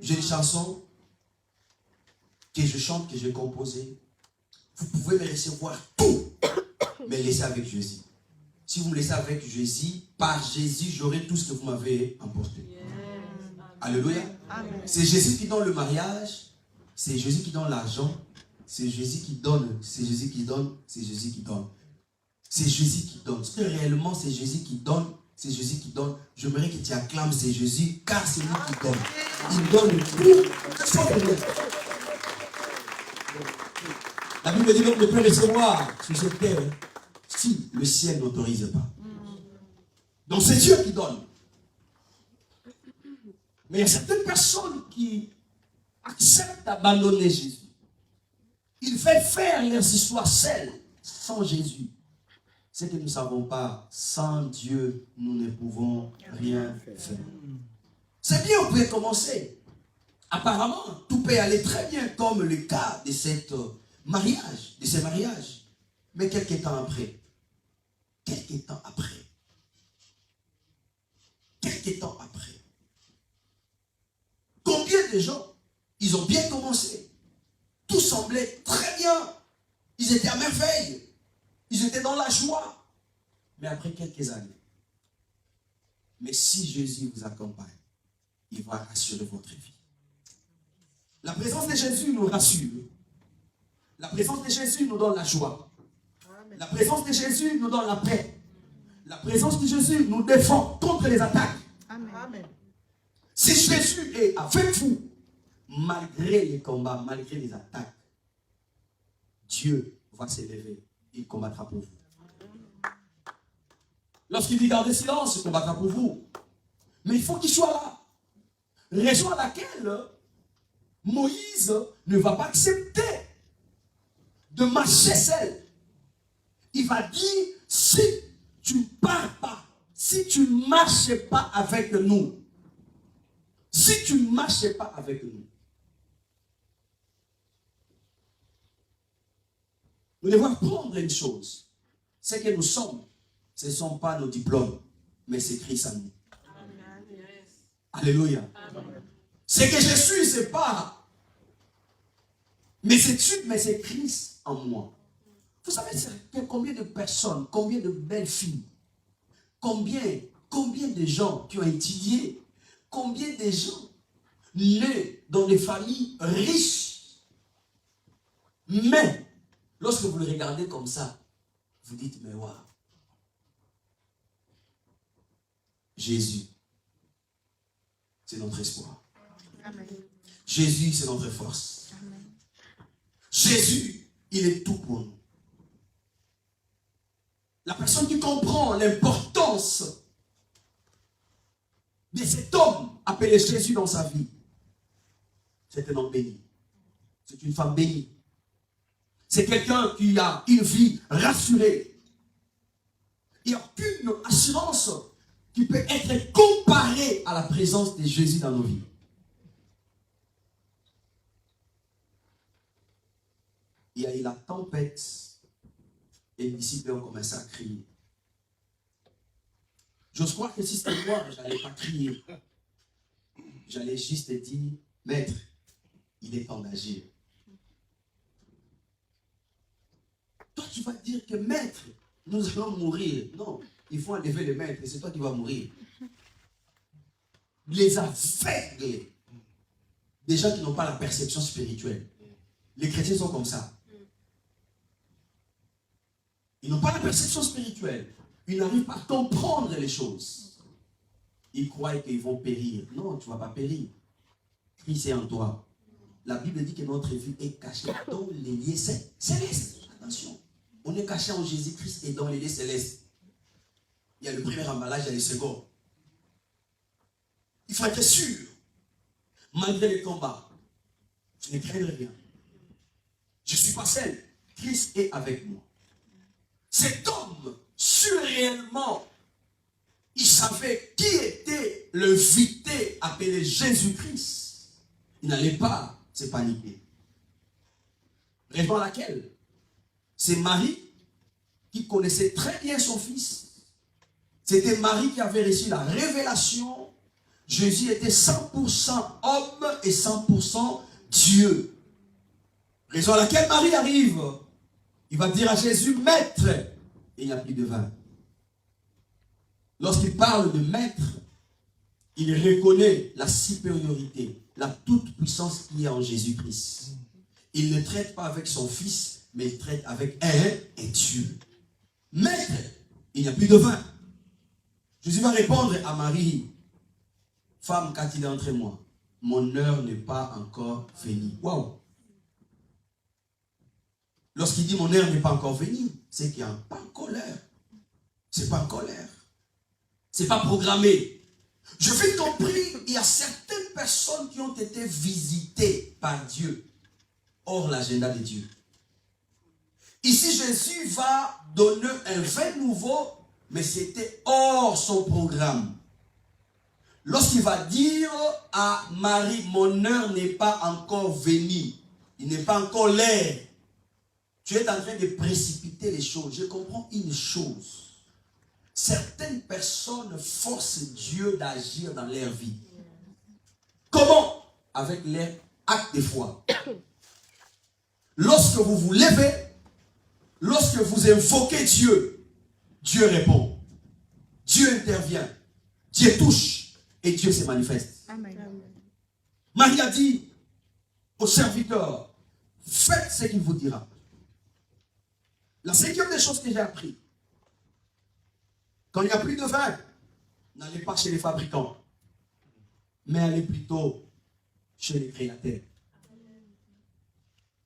J'ai une chanson que je chante, que j'ai composée. Vous pouvez me recevoir tout, mais laissez avec Jésus. Si vous me laissez avec Jésus, par Jésus, j'aurai tout ce que vous m'avez emporté. Alléluia. C'est Jésus qui donne le mariage, c'est Jésus qui donne l'argent, c'est Jésus qui donne, c'est Jésus qui donne, c'est Jésus qui donne. C'est Jésus qui donne. Parce que réellement, c'est Jésus qui donne, c'est Jésus qui donne. J'aimerais que tu acclames, c'est Jésus, car c'est lui qui donne. Il donne tout sans problème. La Bible dit donc ne peut recevoir sur cette terre si le ciel n'autorise pas. Donc c'est Dieu qui donne. Mais il y a certaines personnes qui acceptent d'abandonner Jésus. Ils veulent faire leurs histoires seules, sans Jésus. C'est que nous ne savons pas, sans Dieu, nous ne pouvons rien faire. C'est bien, on peut commencer. Apparemment, tout peut aller très bien, comme le cas de ces mariages. Mais quelques temps après, combien de gens, ils ont bien commencé. Tout semblait très bien. Ils étaient à merveille. Ils étaient dans la joie. Mais après quelques années, mais si Jésus vous accompagne, il va rassurer votre vie. La présence de Jésus nous rassure. La présence de Jésus nous donne la joie. La présence de Jésus nous donne la paix. La présence de Jésus nous défend contre les attaques. Amen. Si Jésus est avec vous, malgré les combats, malgré les attaques, Dieu va s'élever. Il combattra pour vous. Lorsqu'il dit gardez silence, il combattra pour vous. Mais il faut qu'il soit là. Raison à laquelle Moïse ne va pas accepter de marcher seul. Il va dire, si tu ne pars pas, si tu ne marches pas avec nous, si tu ne marches pas avec nous, nous devons apprendre une chose. C'est que nous sommes, ce ne sont pas nos diplômes, mais c'est Christ en nous. Alléluia. Ce que je suis, ce n'est pas Mes études, mais c'est Christ en moi. Vous savez combien de personnes, combien de belles filles, combien de gens qui ont étudié, combien de gens nés dans des familles riches. Mais, lorsque vous le regardez comme ça, vous dites, mais waouh, Jésus, c'est notre espoir. Amen. Jésus, c'est notre force. Amen. Jésus, il est tout pour nous. La personne qui comprend l'importance de cet homme appelé Jésus dans sa vie, c'est un homme béni. C'est une femme bénie. C'est quelqu'un qui a une vie rassurée. Il n'y a aucune assurance qui peut être comparée à la présence de Jésus dans nos vies. Il y a eu la tempête et les disciples ont commencé à crier. J'ose croire que si c'était moi, je n'allais pas crier. J'allais juste dire, maître, il est temps d'agir. Toi, tu vas dire que maître, nous allons mourir. Non, il faut enlever le maître et c'est toi qui vas mourir. Les aveugles, des gens qui n'ont pas la perception spirituelle. Les chrétiens sont comme ça. Ils n'ont pas la perception spirituelle. Ils n'arrivent pas à comprendre les choses. Ils croient qu'ils vont périr. Non, tu ne vas pas périr. Christ est en toi. La Bible dit que notre vie est cachée dans les lieux célestes. Attention. On est caché en Jésus-Christ et dans les lieux célestes. Il y a le premier emballage, il y a le second. Il faut être sûr. Malgré les combats, je ne crains rien. Je ne suis pas seul. Christ est avec moi. Cet homme, surréellement, il savait qui était le vité appelé Jésus-Christ. Il n'allait pas se paniquer. Raison à laquelle c'est Marie qui connaissait très bien son fils. C'était Marie qui avait reçu la révélation. Jésus était 100% homme et 100% Dieu. Raison à laquelle Marie arrive. Il va dire à Jésus, maître, et il n'y a plus de vin. Lorsqu'il parle de maître, il reconnaît la supériorité, la toute-puissance qui est en Jésus-Christ. Il ne traite pas avec son fils, mais il traite avec un Dieu. Maître, il n'y a plus de vin. Jésus va répondre à Marie, femme, qu'a-t-il dit entre moi? Mon heure n'est pas encore venue. Waouh! Lorsqu'il dit mon heure n'est pas encore venue, c'est qu'il n'y a pas encore l'heure. C'est pas encore l'heure. C'est pas programmé. Je fais compris, il y a certaines personnes qui ont été visitées par Dieu hors l'agenda de Dieu. Ici, Jésus va donner un vin nouveau, mais c'était hors son programme. Lorsqu'il va dire à Marie, mon heure n'est pas encore venue, il n'est pas encore l'heure. Tu es en train de précipiter les choses. Je comprends une chose. Certaines personnes forcent Dieu d'agir dans leur vie. Comment? Avec leur acte de foi. Lorsque vous vous levez, lorsque vous invoquez Dieu, Dieu répond. Dieu intervient. Dieu touche. Et Dieu se manifeste. Amen. Marie a dit au serviteur, faites ce qu'il vous dira. La cinquième des choses que j'ai appris, quand il n'y a plus de vin, n'allez pas chez les fabricants, mais allez plutôt chez les créateurs.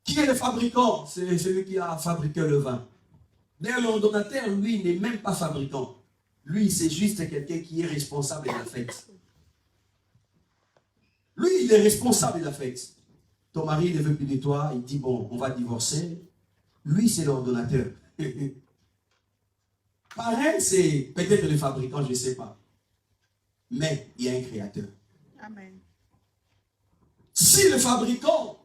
Qui est le fabricant? C'est celui qui a fabriqué le vin. D'ailleurs, l'ordonnateur, lui, n'est même pas fabricant. Lui, c'est juste quelqu'un qui est responsable de la fête. Lui, il est responsable de la fête. Ton mari ne veut plus de toi, il dit, bon, on va divorcer. Lui, c'est l'ordonnateur. Pareil, c'est peut-être le fabricant, je ne sais pas. Mais il y a un créateur. Amen. Si le fabricant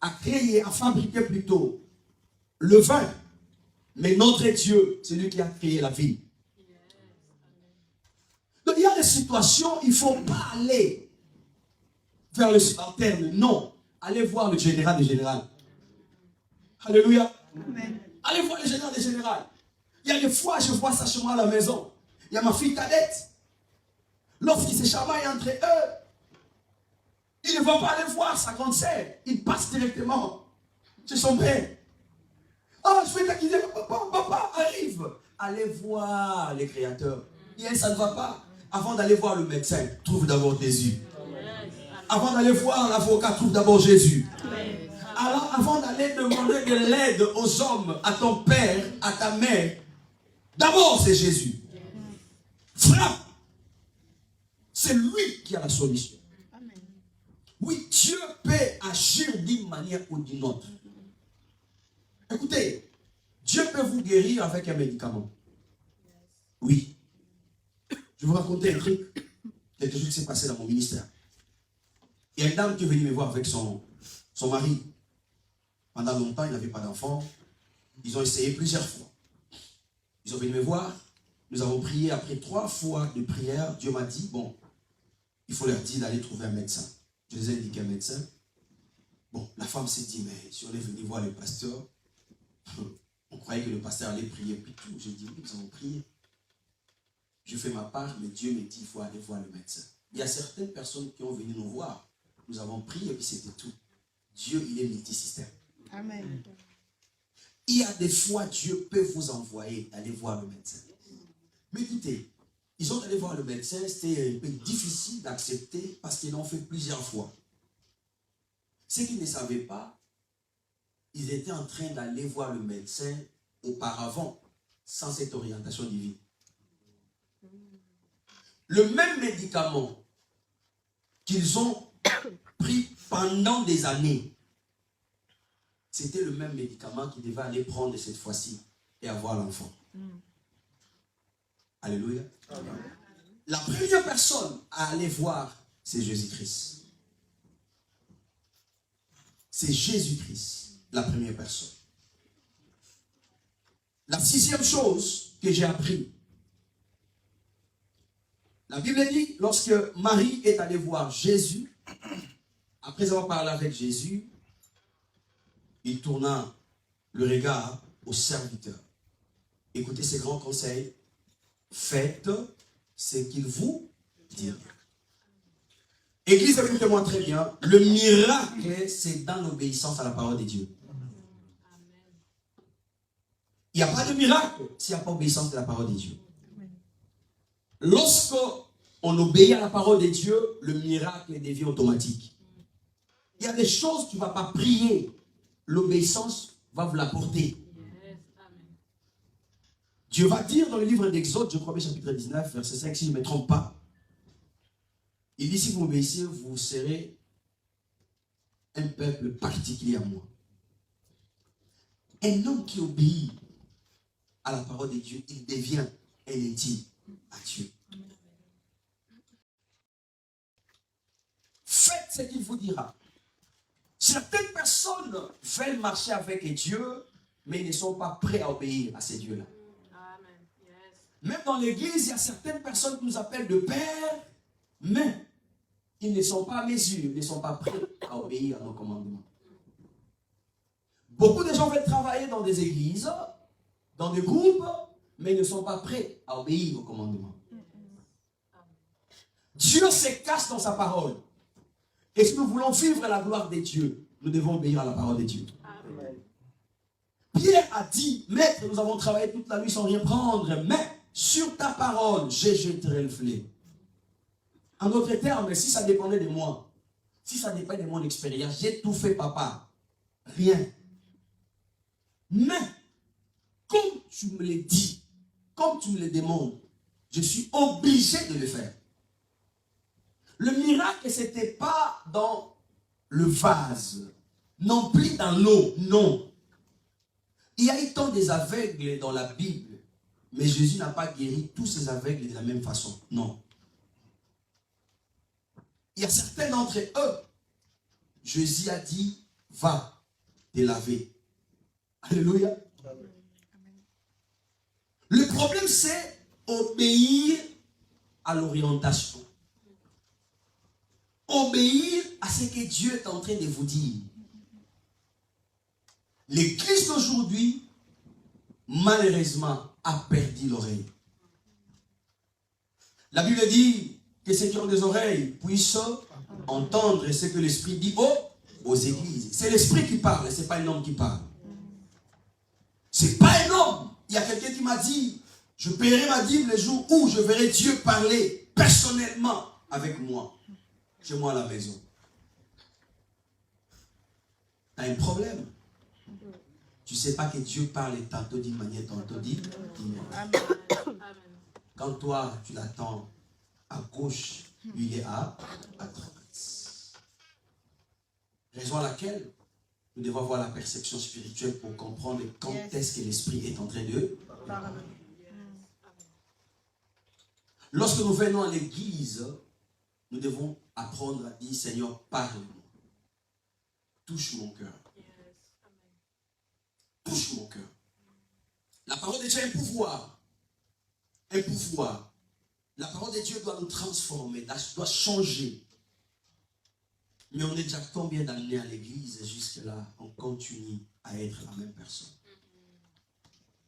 a créé, a fabriqué plutôt le vin, mais notre Dieu, c'est lui qui a créé la vie. Donc il y a des situations, il ne faut pas aller vers le subalterne. Non. allez voir le général des générales. Alléluia. Amen. Allez voir le général des générales. Il y a des fois, je vois ça chez moi à la maison. Il y a ma fille cadette. Lorsqu'ils se chamaillent entre eux, ils ne vont pas aller voir sa grande sœur. Ils passent directement chez son père. Ah, je vais t'acquitter, papa, arrive. Allez voir les créateurs. Et ça ne va pas. Avant d'aller voir le médecin, trouve d'abord Jésus. Avant d'aller voir l'avocat, trouve d'abord Jésus. Alors, avant d'aller demander de l'aide aux hommes, à ton père, à ta mère, d'abord c'est Jésus. Frappe. C'est lui qui a la solution. Oui, Dieu peut agir d'une manière ou d'une autre. Écoutez, Dieu peut vous guérir avec un médicament. Oui. Je vais vous raconter un truc. Quelque chose qui s'est passé dans mon ministère. Il y a une dame qui est venue me voir avec son mari. Pendant longtemps, il n'avait pas d'enfant. Ils ont essayé plusieurs fois. Ils sont venus me voir. Nous avons prié. Après 3 fois de prière, Dieu m'a dit, bon, il faut leur dire d'aller trouver un médecin. Je les ai indiqué un médecin. Bon, la femme s'est dit, mais si on est venu voir le pasteur, on croyait que le pasteur allait prier, puis tout. J'ai dit, oui, nous avons prié. Je fais ma part, mais Dieu me dit, il faut aller voir le médecin. Il y a certaines personnes qui ont venu nous voir. Nous avons prié, et puis c'était tout. Dieu, il est multisystème. Amen. Il y a des fois, Dieu peut vous envoyer aller voir le médecin. Mais écoutez, ils ont allé voir le médecin, c'était un peu difficile d'accepter parce qu'ils l'ont fait plusieurs fois. Ceux qui ne savaient pas, ils étaient en train d'aller voir le médecin auparavant, sans cette orientation divine. Le même médicament qu'ils ont pris pendant des années, c'était le même médicament qu'ils devaient aller prendre cette fois-ci et avoir l'enfant. Alléluia. Amen. La première personne à aller voir, c'est Jésus-Christ. C'est Jésus-Christ, la première personne. La 6e chose que j'ai appris, la Bible dit, lorsque Marie est allée voir Jésus, après avoir parlé avec Jésus, il tourna le regard au serviteur. Écoutez ces grands conseils. Faites ce qu'il vous dit. Église, écoutez-moi très bien. Le miracle, c'est dans l'obéissance à la parole de Dieu. Il n'y a pas de miracle s'il n'y a pas obéissance à la parole de Dieu. Lorsqu'on obéit à la parole de Dieu, le miracle devient automatique. Il y a des choses que tu ne vas pas prier. L'obéissance va vous l'apporter. Dieu va dire dans le livre d'Exode, je crois, chapitre 19, verset 5, si je ne me trompe pas. Il dit, si vous m'obéissez, vous serez un peuple particulier à moi. Un homme qui obéit à la parole de Dieu, il devient un intime à Dieu. Faites ce qu'il vous dira. Certaines personnes veulent marcher avec Dieu, mais ils ne sont pas prêts à obéir à ces dieux-là. Même dans l'église, il y a certaines personnes qui nous appellent de père, mais ils ne sont pas à mesure, ils ne sont pas prêts à obéir à nos commandements. Beaucoup de gens veulent travailler dans des églises, dans des groupes, mais ils ne sont pas prêts à obéir aux commandements. Dieu se cache dans sa parole. Et si nous voulons vivre la gloire de Dieu, nous devons obéir à la parole de Dieu. Amen. Pierre a dit, maître, nous avons travaillé toute la nuit sans rien prendre, mais sur ta parole, je jetterai le filet. En d'autres termes, si ça dépendait de moi, si ça dépend de mon expérience, j'ai tout fait, papa. Rien. Mais, comme tu me le dis, comme tu me le demandes, je suis obligé de le faire. Le miracle, ce n'était pas dans le vase, non plus dans l'eau, non. Il y a eu tant des aveugles dans la Bible, mais Jésus n'a pas guéri tous ces aveugles de la même façon, non. Il y a certains d'entre eux, Jésus a dit, va te laver. Alléluia. Le problème, c'est obéir à l'orientation. obéir à ce que Dieu est en train de vous dire. L'église d'aujourd'hui, malheureusement, a perdu l'oreille. La Bible dit que ceux qui ont des oreilles puissent entendre ce que l'Esprit dit aux églises. C'est l'Esprit qui parle, ce n'est pas un homme qui parle. Ce n'est pas un homme. Il y a quelqu'un qui m'a dit, je paierai ma dîme le jour où je verrai Dieu parler personnellement avec moi, chez moi à la maison. Tu as un problème. Tu ne sais pas que Dieu parle tantôt d'une manière, tantôt d'une autre. Quand toi, tu l'attends à gauche, lui il est à droite. Raison à laquelle nous devons avoir la perception spirituelle pour comprendre quand est-ce que l'Esprit est en train de parler. Lorsque nous venons à l'église, nous devons apprendre à dire, Seigneur, parle-moi. Touche mon cœur. Touche mon cœur. La parole de Dieu a un pouvoir. Un pouvoir. La parole de Dieu doit nous transformer, doit changer. Mais on est déjà combien d'années à l'église et jusque-là, on continue à être la même personne.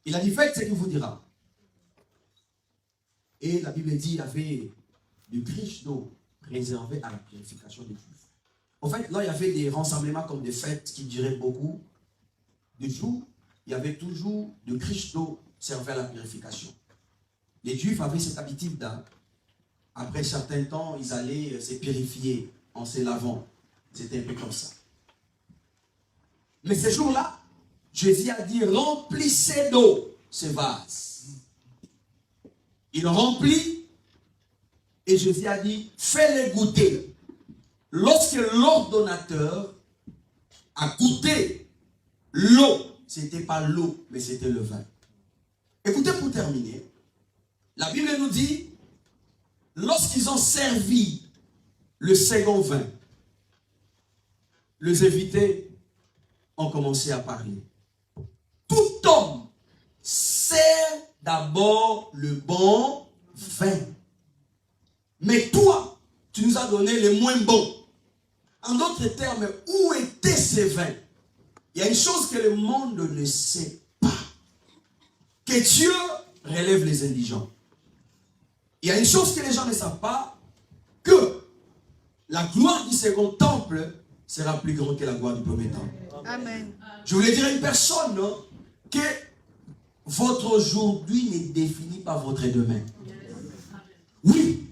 Et la différence, c'est qu'il vous dira. Et la Bible dit qu'il y avait du criche d'eau réservé à la purification des Juifs. En fait, là, il y avait des rassemblements comme des fêtes qui duraient beaucoup de jours. Il y avait toujours du criche d'eau servi à la purification. Les Juifs avaient cette habitude, après un certain temps, ils allaient se purifier en se lavant. C'était un peu comme ça. Mais ce jour-là, Jésus a dit, remplissez d'eau ce vase. Il remplit et Jésus a dit, fais-les goûter. Lorsque l'ordonnateur a goûté l'eau, ce n'était pas l'eau, mais c'était le vin. Écoutez, pour terminer, la Bible nous dit, lorsqu'ils ont servi le second vin, les invités ont commencé à parler. Tout homme sert d'abord le bon vin. Mais toi, tu nous as donné le moins bon. En d'autres termes, où était ce vin? Il y a une chose que le monde ne sait pas. Que Dieu relève les indigents. Il y a une chose que les gens ne savent pas. Que la gloire du second temple sera plus grande que la gloire du premier temple. Amen. Je voulais dire à une personne que votre aujourd'hui ne définit pas votre demain. Oui,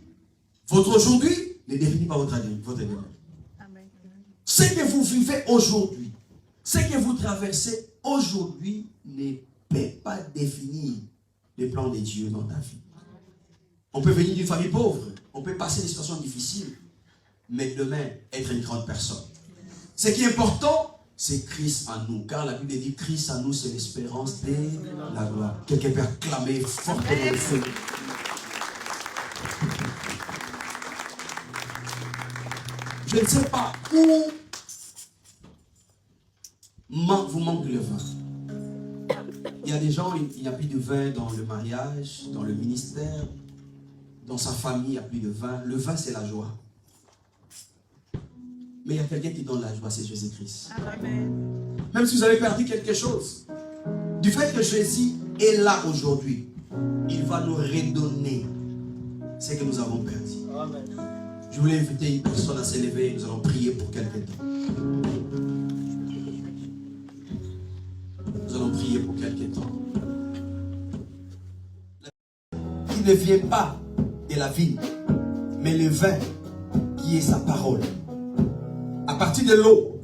votre aujourd'hui ne définit pas votre demain. Amen. Ce que vous vivez aujourd'hui, ce que vous traversez aujourd'hui ne peut pas définir les plans de Dieu dans ta vie. On peut venir d'une famille pauvre, on peut passer des situations difficiles, mais demain, être une grande personne. Ce qui est important, c'est Christ en nous. Car la Bible dit Christ en nous, c'est l'espérance de la gloire. Quelqu'un peut acclamer fortement le feu. Je ne sais pas où vous manque le vin. Il y a des gens, il n'y a plus de vin dans le mariage, dans le ministère, dans sa famille, il n'y a plus de vin. Le vin, c'est la joie. Mais il y a quelqu'un qui donne la joie, c'est Jésus-Christ. Amen. Même si vous avez perdu quelque chose, du fait que Jésus est là aujourd'hui, il va nous redonner ce que nous avons perdu. Amen. Je voulais inviter une personne à s'élever, nous allons prier pour quelqu'un. Nous allons prier pour quelqu'un. Il ne vient pas de la vigne, mais le vin qui est sa parole. À partir de l'eau,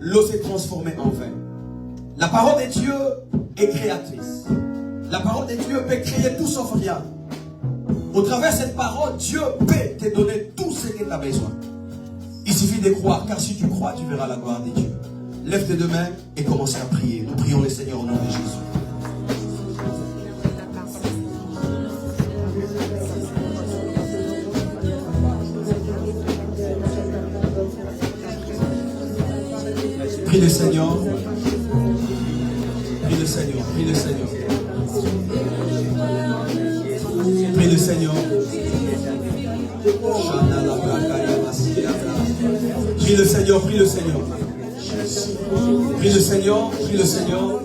l'eau s'est transformée en vin. La parole de Dieu est créatrice. La parole de Dieu peut créer tout sauf rien. Au travers de cette parole, Dieu peut te donner tout ce que tu as besoin. Il suffit de croire, car si tu crois, tu verras la gloire de Dieu. Lève tes deux mains et commence à prier. Nous prions le Seigneur au nom de Jésus. Prie le Seigneur. Prie le Seigneur. Prie le Seigneur. Prie le Seigneur. le Seigneur, prie le Seigneur. Prie le Seigneur, prie le Seigneur.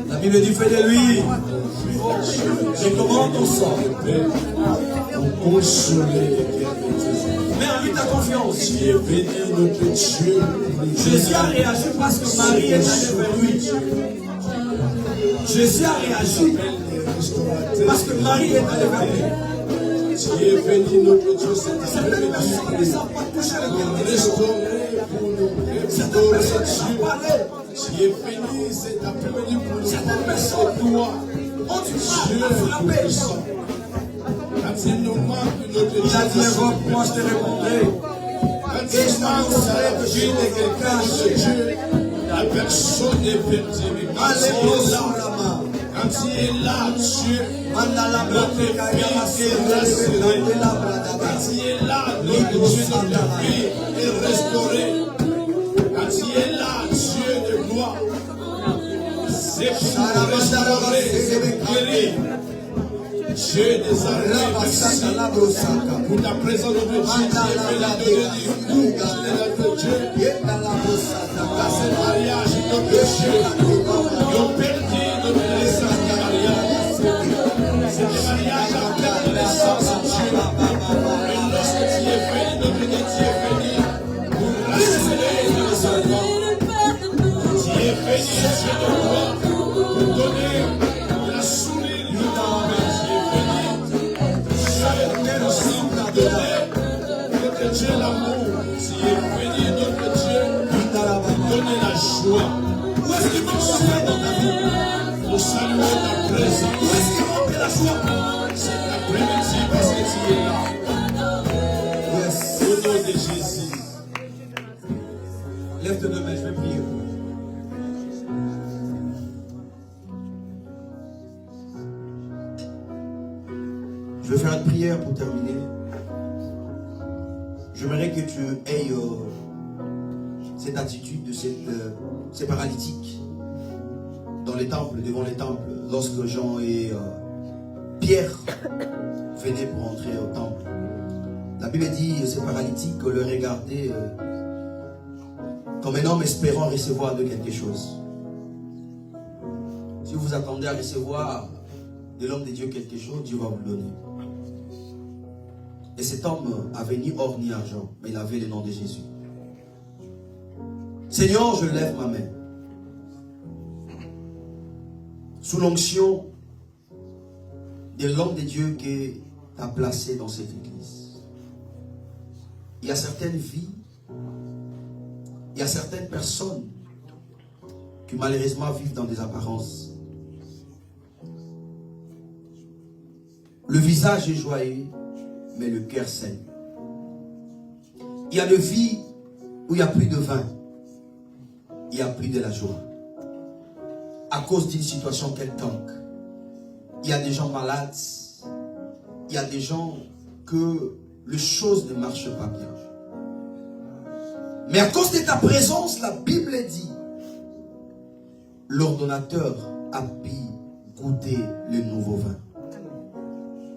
La Bible dit, fais de lui. Et comment on sort? Mets en lui ta confiance. Jésus a réagi parce que Marie est allée vers lui. Jésus a réagi parce que Marie est allée vers lui. Tu es béni, notre Dieu, Certaines personnes ne savent pas toucher le cœur. Certaines personnes ne savent pas parler. Tu es béni cet après-midi pour nous. Certaines personnes ont du mal à frapper. Quand il nous manque notre Dieu, Il a dit, invoque, moi je te répondrai. quand il manque de quelqu'un de Dieu, la personne est perdue. Mais quand il est là, Dieu, notre vie est restaurée. Quand il est là, notre Dieu, notre vie est restaurée. Quand il est là, Dieu de gloire, c'est pour nous restaurer, c'est pour guérir. Dieu des armées, merci pour ta présence, notre Dieu, qui est béni de nous, notre Dieu. Dans ce mariage, notre Dieu, nous perdu notre naissance de mariage. C'est un mariage en pleine naissance, Dieu. Et lorsque tu es venu, notre Dieu, tu es venu pour rassurer nos enfants. Tu es venu, Dieu de gloire, pour donner la sourire du temps. Notre Dieu l'amour, tu es venu, notre Dieu, donner la joie. Où est-ce qu'il va dans ta vie? Pour saluer ta présence. Où est-ce qu'il va la joie? C'est l'après-midi parce que tu es là. Yes. Au nom de Jésus. Lève tes deux mains, je vais prier. Je vais faire une prière pour terminer. J'aimerais que tu aies cette attitude de ces paralytiques dans les temples, devant les temples, lorsque Jean et Pierre venaient pour entrer au temple. La Bible dit, ces paralytiques le regardaient comme un homme espérant recevoir de quelque chose. Si vous attendez à recevoir de l'homme de Dieu quelque chose, Dieu va vous le donner. Et cet homme avait ni or ni argent, mais il avait le nom de Jésus. Seigneur, je lève ma main. Sous l'onction de l'homme de Dieu qui t'a placé dans cette église. Il y a certaines vies, il y a certaines personnes qui malheureusement vivent dans des apparences. Le visage est joyeux, mais le cœur saigne. Il y a des vies où il n'y a plus de vin. Il n'y a plus de la joie. À cause d'une situation quelconque. Il y a des gens malades. Il y a des gens que les choses ne marchent pas bien. Mais à cause de ta présence, la Bible dit, l'ordonnateur a pu goûter le nouveau vin.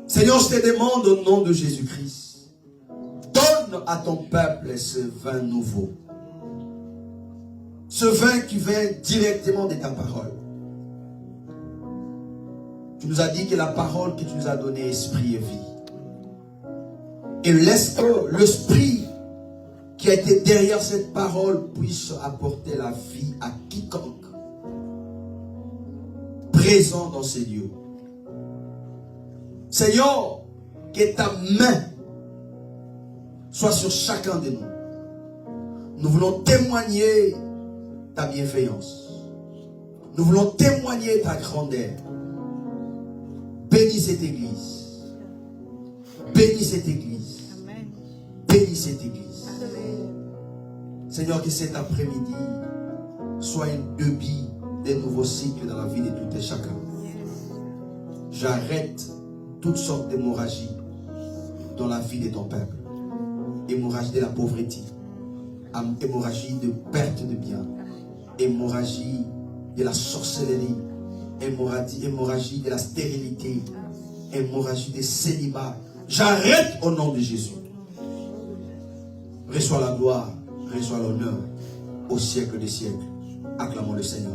Seigneur, je te demande au nom de Jésus-Christ, donne à ton peuple ce vin nouveau. Ce vin qui vient directement de ta parole. Tu nous as dit que la parole que tu nous as donnée, esprit et vie. Et laisse que l'esprit qui a été derrière cette parole puisse apporter la vie à quiconque présent dans ces lieux. Seigneur, que ta main soit sur chacun de nous. Nous voulons témoigner ta bienveillance. Nous voulons témoigner ta grandeur. Bénis cette église. Bénis cette église. Bénis cette église. Seigneur, que cet après-midi soit une début des nouveaux cycles dans la vie de tout et chacun. J'arrête toutes sortes d'hémorragies dans la vie de ton peuple. Hémorragie de la pauvreté, hémorragie de perte de biens, hémorragie de la sorcellerie, hémorragie de la stérilité, hémorragie de célibat. J'arrête au nom de Jésus. reçois la gloire, reçois l'honneur au siècle des siècles. Acclamons le Seigneur.